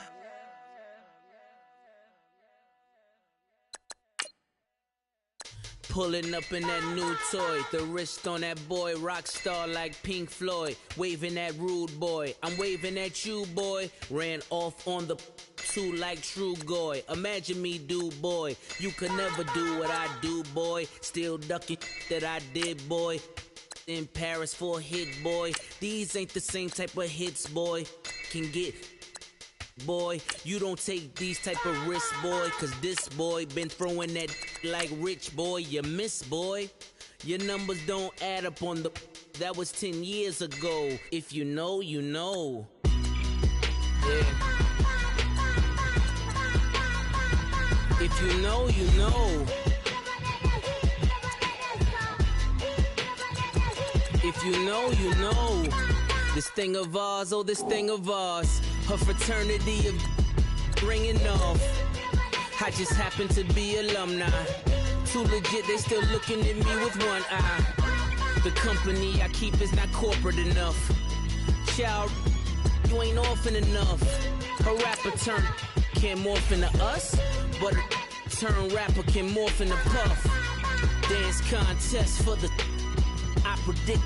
Pulling up in that new toy, the wrist on that boy, rock star like Pink Floyd, waving at rude boy, I'm waving at you boy, ran off on the two like True Goy, imagine me do boy, you could never do what I do boy, still ducking that I did boy, in Paris for a hit boy, these ain't the same type of hits boy, can get boy, you don't take these type of risks, boy, cause this boy been throwing that like rich boy, you miss, boy. Your numbers don't add up on the, that was 10 years ago. If you know, you know. Yeah. If you know, you know. If you know, you know. This thing of ours, oh, this thing of ours. Her fraternity of ringing off. I just happen to be alumni. Too legit, they still looking at me with one eye. The company I keep is not corporate enough. Child, you ain't orphan enough. A rapper turn can't morph into us, but a turn rapper can morph into Puff. Dance contest for the, I predict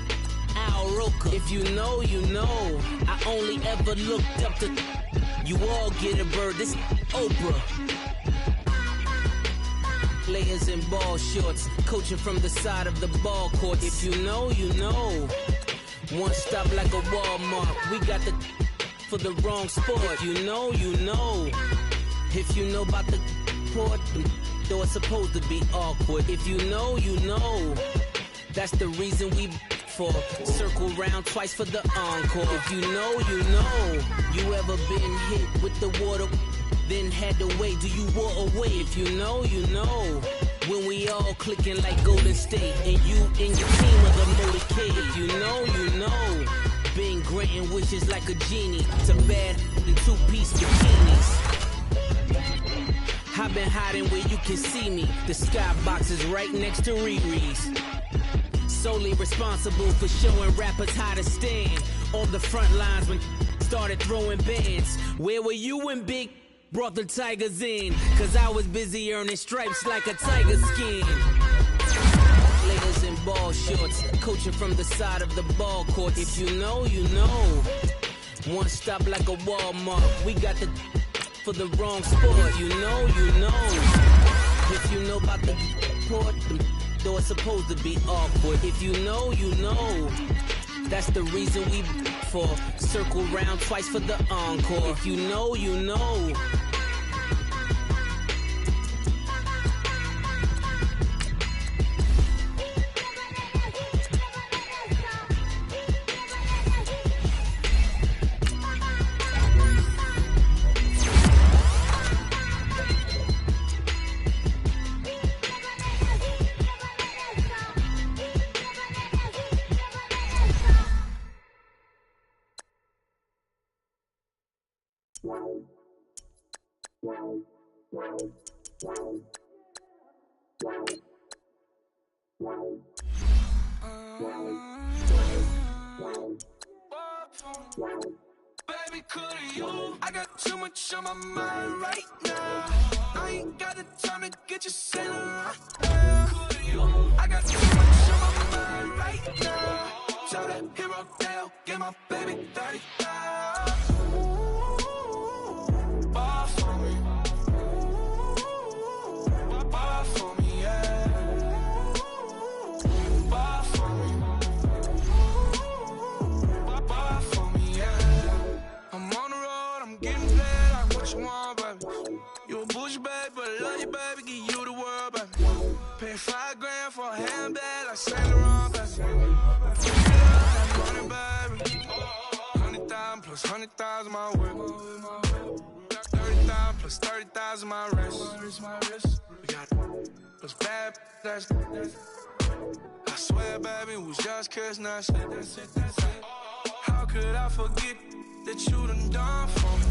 Al Roker. If you know, you know. I only ever looked up to, you all get a bird, this Oprah. Layers in ball shorts, coaching from the side of the ball court. If you know, you know. One stop like a Walmart. We got the for the wrong sport. If you know, you know. If you know about the port, though it's supposed to be awkward. If you know, you know. That's the reason we for circle round twice for the encore. If you know, you know. You ever been hit with the water? Then had to wait, do you walk away? If you know, you know. When we all clicking like Golden State, and you and your team are the motorcade. If you know, you know. Been granting wishes like a genie to bad in two-piece bikinis. I've been hiding where you can see me. The skybox is right next to Riri's. Solely responsible for showing rappers how to stand on the front lines when started throwing bands. Where were you when Big brought the Tigers in? Cause I was busy earning stripes like a tiger skin. Layers in ball shorts, coaching from the side of the ball court. If you know, you know. One stop like a Walmart. We got the for the wrong sport. You know, you know. If you know about the port, though it's supposed to be awkward. If you know, you know. That's the reason we for circle round twice for the encore. If you know, you know. Baby, could you? I got too much on my mind right now. I ain't got the time to get you sent around. Could you? I got too much on my mind right now. Shout that hero down, get my baby 30,000. Bar for me. Bar for me, yeah. Pay $5 for a handbag like Saint Laurent, baby. Money, baby. 100,000 plus 100,000 my whip. 30,000 plus 30,000 my wrist. We got plus bad, that's I swear, baby, it was just kiss, that's it. How could I forget that you done for me?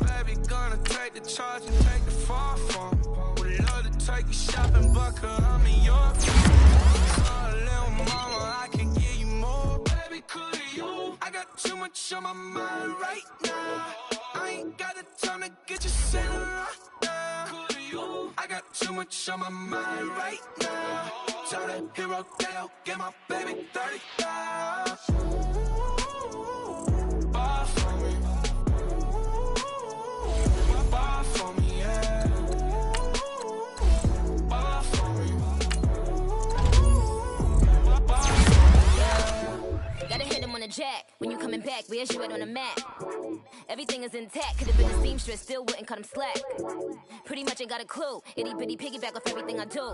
Baby, gonna take the charge and take the fall from me. Would love to take you shopping, but I'm in your sorry, little mama, I can give you more. Baby, could you? I got too much on my mind right now. I ain't got the time to get you set right now. Could you? I got too much on my mind right now. Tell that hero, get my baby 30,000. Bar for me. Bar for me, yeah. Bar for me. Bar for me, yeah. Gotta hit him on the jack. When you coming back, where's you at on the map? Everything is intact. Could've been a seamstress, still wouldn't cut him slack. Pretty much ain't got a clue. Itty bitty piggyback off everything I do.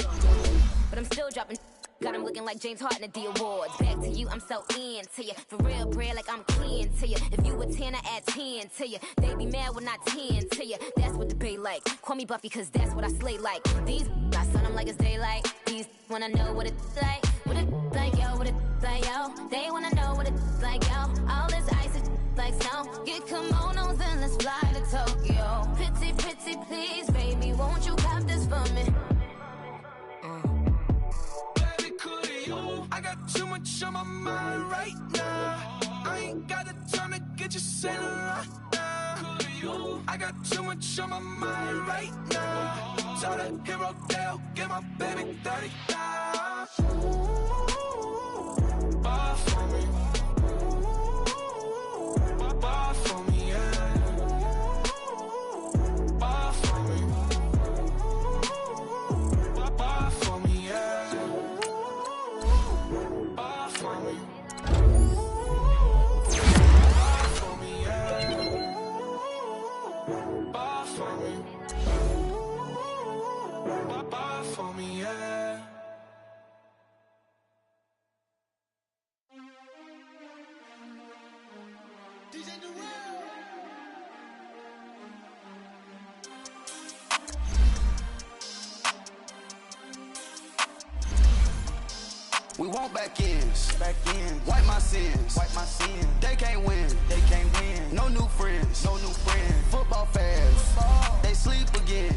But I'm still dropping. Got him looking like James Harden at the awards. Back to you, I'm so into you. For real, bread, like I'm kin to you. If you a 10, I add 10 to you. They be mad when I 10 to you. That's what the bay like. Call me Buffy, cause that's what I slay like. These, I son them like it's daylight. These wanna know what it's like. What it like, yo, what it like, yo. They wanna know what it's like, yo. All this ice is like snow. Get kimonos and let's fly to Tokyo. Pretty, pretty, please, baby, won't you cop this for me? I got too much on my mind right now. I ain't got the time to get you set right now. I got too much on my mind right now. Tell that hero, get my baby 30,000. Bar for me. Bar for me, yeah. Bar for me. Bar for me, yeah. Bar for me. Bar for me, yeah. Bar for me. Bar for me, yeah. We want back ends, wipe my sins, They can't win, No new friends, Football fans, they sleep again,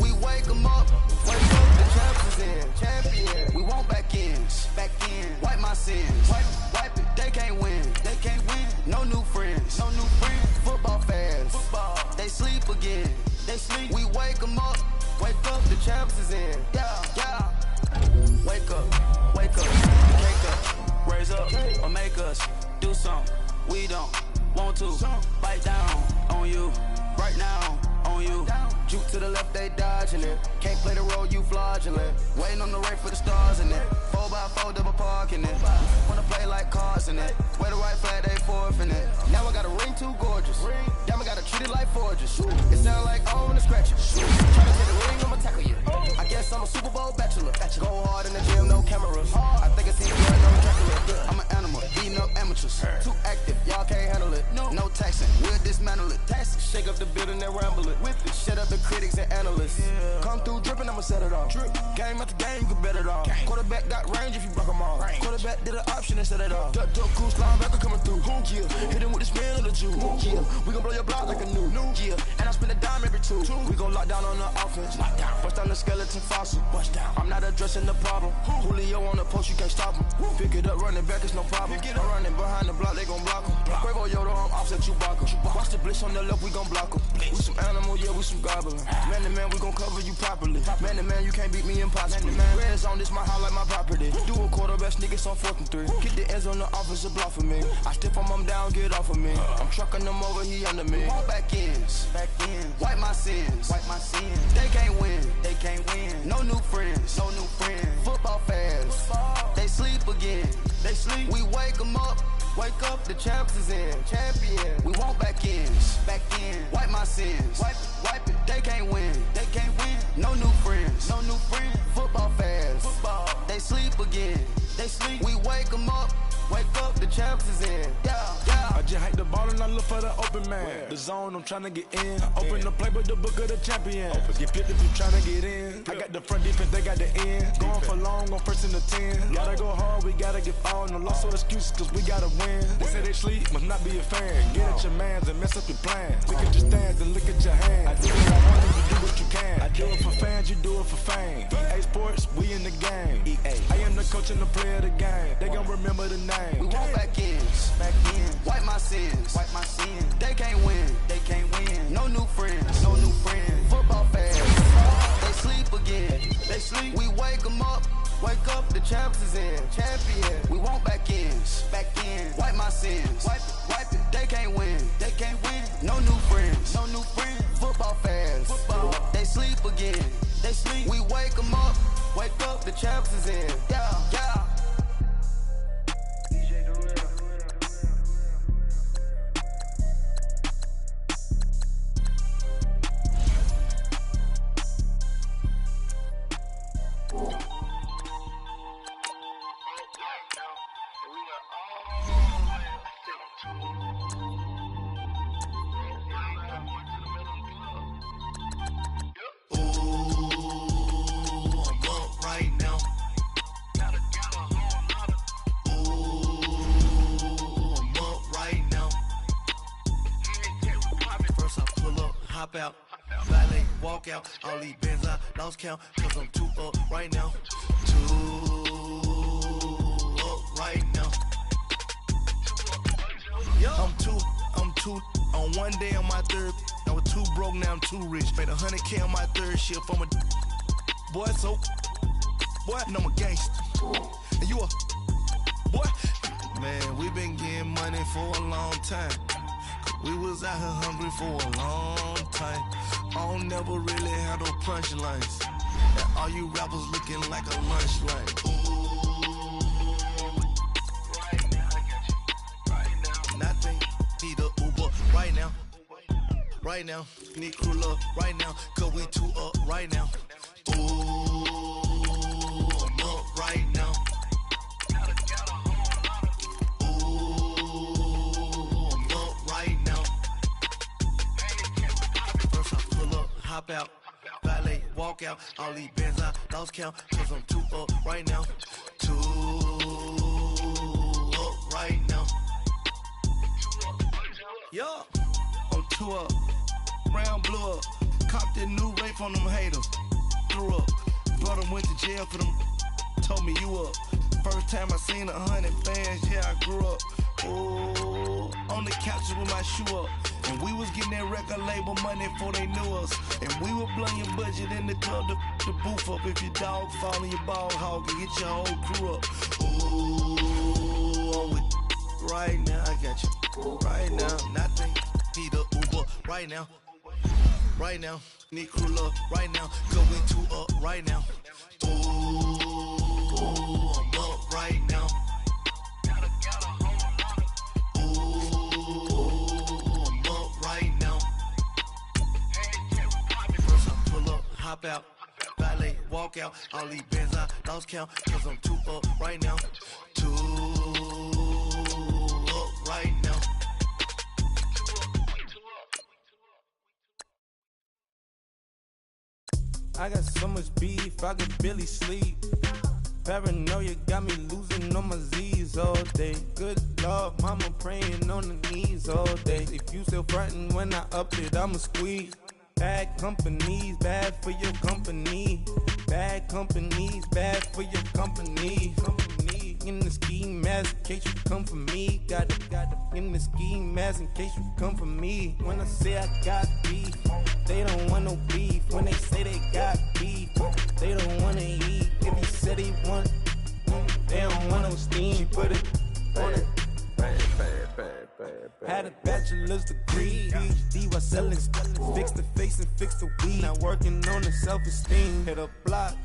We wake them up, the champs is in, We want back ends, wipe my sins, wipe it. They can't win, No new friends, Football fans, they sleep again, We wake them up, the champs is in, yeah. Wake up, wake up, raise up, or make us do something we don't want to. Bite down on you, right now on you. Juke to the left, they dodging it. Can't play the role, you fraudulent. Waiting on the right for the stars in it. 4x4 double parking it. Wanna play like cars in it. Wear the right flag, they forfeiting it. Now I got a ring too gorgeous. Damn, I gotta treat it like forges. It sound like I wanna scratch it. Tryna take the ring, I'ma tackle you. I guess I'm a Super Bowl bachelor. Go hard in the gym, no cameras. I think I see blood, no Dracula. I'm an animal, beating up amateurs. Too active, y'all can't handle it. No taxing, we'll dismantle it. Shake up the building and ramble it. Whip it, shut up the critics and analysts. Come through dripping, I'ma set it off. Game after game, you can bet it off. Quarterback got range if you broke them all. Quarterback did an option and set it off. Duck, cool, linebacker coming through. Yeah, hit him with the spin of the Jew. Yeah, we gon' blow your block like a new. Yeah, and I spend a dime every two. We gon' lock down on the offense. Bust down the skeleton fossil. I'm not addressing the problem. Julio on the post, you can't stop him. Pick it up, running back, it's no problem. I'm running behind the block, they gon' block him. Quavo Yoda, I'm offset Chewbacca. Watch the blitz on the left, we gon' block him. We some animal, yeah, we some goblin. Man to man, we gon' cover you properly. Man to man, you can't beat me impossibly. Red zone, this my house like my property. Do a quarterback, niggas on 4th and 3. Kick the ends on the offensive block for me. I stiff him down, get off of me. I'm trucking them over, he under me. Back ends, wipe my sins, They can't win, No new friends, Football fans, they sleep again, We wake them up, the champs is in, We want back ends, wipe my sins, wipe it. They can't win, No new friends, Football fans. they sleep again. They sleep, we wake them up. Wake up, the champs is in. Yeah, yeah. I just hate the ball and I look for the open man. The zone, I'm trying to get in. Open the playbook, the book of the champion. Get flipped if you trying to get in. I got the front defense, they got the end. Going for long, on first and the 10. Gotta go hard, we gotta get foul. No loss or excuses, cause we gotta win. They say they sleep, must not be a fan. Get at your mans and mess up your plans. Look at your stands and look at your hands. I do what I want, you do what you can. I do it for fans, you do it for fame. EA Sports, we in the game. I am the coach and the player of the game. They gon' remember the name. We want back in, wipe my sins, They can't win, No new friends, Football fans, they sleep again, We wake them up, the champs is in, champion. We want back in, wipe my sins, wipe it. They can't win, No new friends, Football fans, they sleep again, We wake them up, the champs is in, yeah. Hop out, valet, walk out, all these bands I lost count, cause I'm too up right now, right now. I'm two, on one day on my third, I was too broke, now I'm too rich, made 100K on my third shift, I'm a boy, so, boy, and I'm a gangster, and you a, boy, man, we been getting money for a long time. We was out here hungry for a long time. I don't never really have no punchlines. And all you rappers looking like a lunch line. Right now, I got you. Right now. Nothing, need a Uber right now. Right now, need crew love right now. Cause we too up right now. I'm up right now. Hop out, valet, walk out, all these bands I lost count, cause I'm too up right now, right now. Yeah, I'm too up, round blew up, copped that new rape on them haters, threw up, brought them, went to jail for them, told me you up. First time I seen 100 fans, yeah, I grew up. Ooh, on the couches with my shoe up. And we was getting that record label money before they knew us. And we were blowing your budget in the club to boof up. If your dog fall in your ball hog and get your whole crew up. Ooh, I'm with right now, I got you. Right now, nothing, need a Uber right now. Right now, need crew love right now. Cause we too up right now. Ooh, I'm up right now. Hop out, valet, walk out, all these bands I lost count, cause I'm too up right now, right now. I got so much beef, I could barely sleep. Paranoia got me losing on my Z's all day. Good Lord, mama praying on the knees all day. If you still frontin' when I up it, I'ma squeeze. Bad companies, bad for your company. Bad companies, bad for your company. In the ski mask in case you come for me. Got it in the ski mask in case you come for me. When I say I got beef, they don't want no beef. When they say they got beef, they don't wanna eat. If he said he want, they don't want no steam. She put it on it. Had a bachelor's degree, PhD while selling, fix the face and fix the weed. Now working on the self-esteem. Hit a block,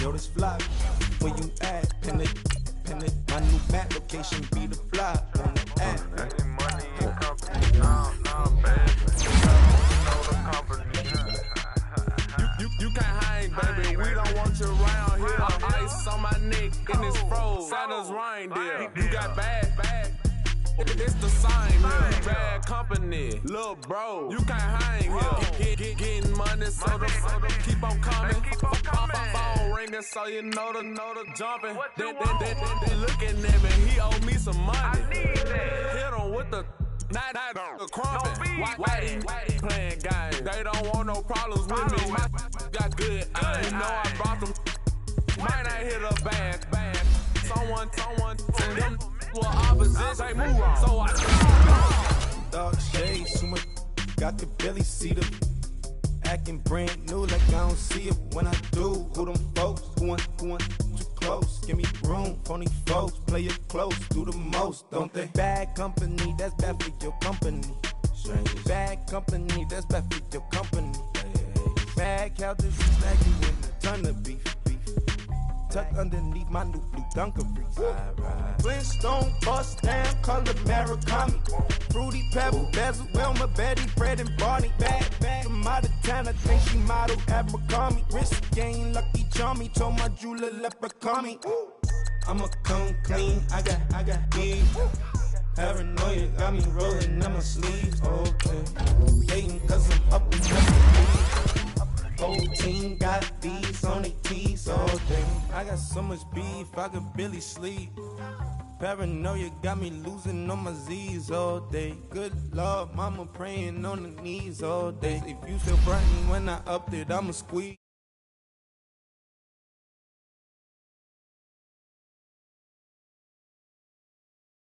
yo this flock. Where you at? Pin it. My new map location be the fly on the app. You can't hang, baby. We don't want you around here. Ice on my neck and it's froze. Santa's reindeer. You got bad. It's the same here. Bad company, little bro. You can't hang here. Getting money, so the keep on coming. Phone ringing, so you know the jumping. They looking at me. He owe me some money. Hit him with the the crumping. Whitey playing games. They don't want no problems with me. My got good aim. You know I brought them. Might not hit a bag. Someone, and them were opposites. They move on. So I dark shades, too much. Got the belly seat up. Acting brand new like I don't see it when I do. Who them folks? Going too close. Give me room for these folks. Play it close, do the most, don't they? Bad company, that's bad for your company. Strangers. Bad company, that's bad for your company. Bad couches, snag you in a ton of beef. Tucked underneath my new blue Dunkaroos. Flintstone bust down, color Murakami. Fruity Pebble, Bezel, Wilma, Betty, Fred, and Barney. Bad from out of town, I think she modeled Abercrombie. Wrist game, Lucky Charmy, told my jeweler leprechaun me. I'ma come clean, I got heat. Paranoia got me rolling on my sleeves, okay. Hating cause I'm up and up. Whole team got these on their tees all day. I got so much beef, I could barely sleep. Paranoia got me losing on my Z's all day. Good Lord, mama praying on the knees all day. If you still frightened when I upped it, I'ma squeeze.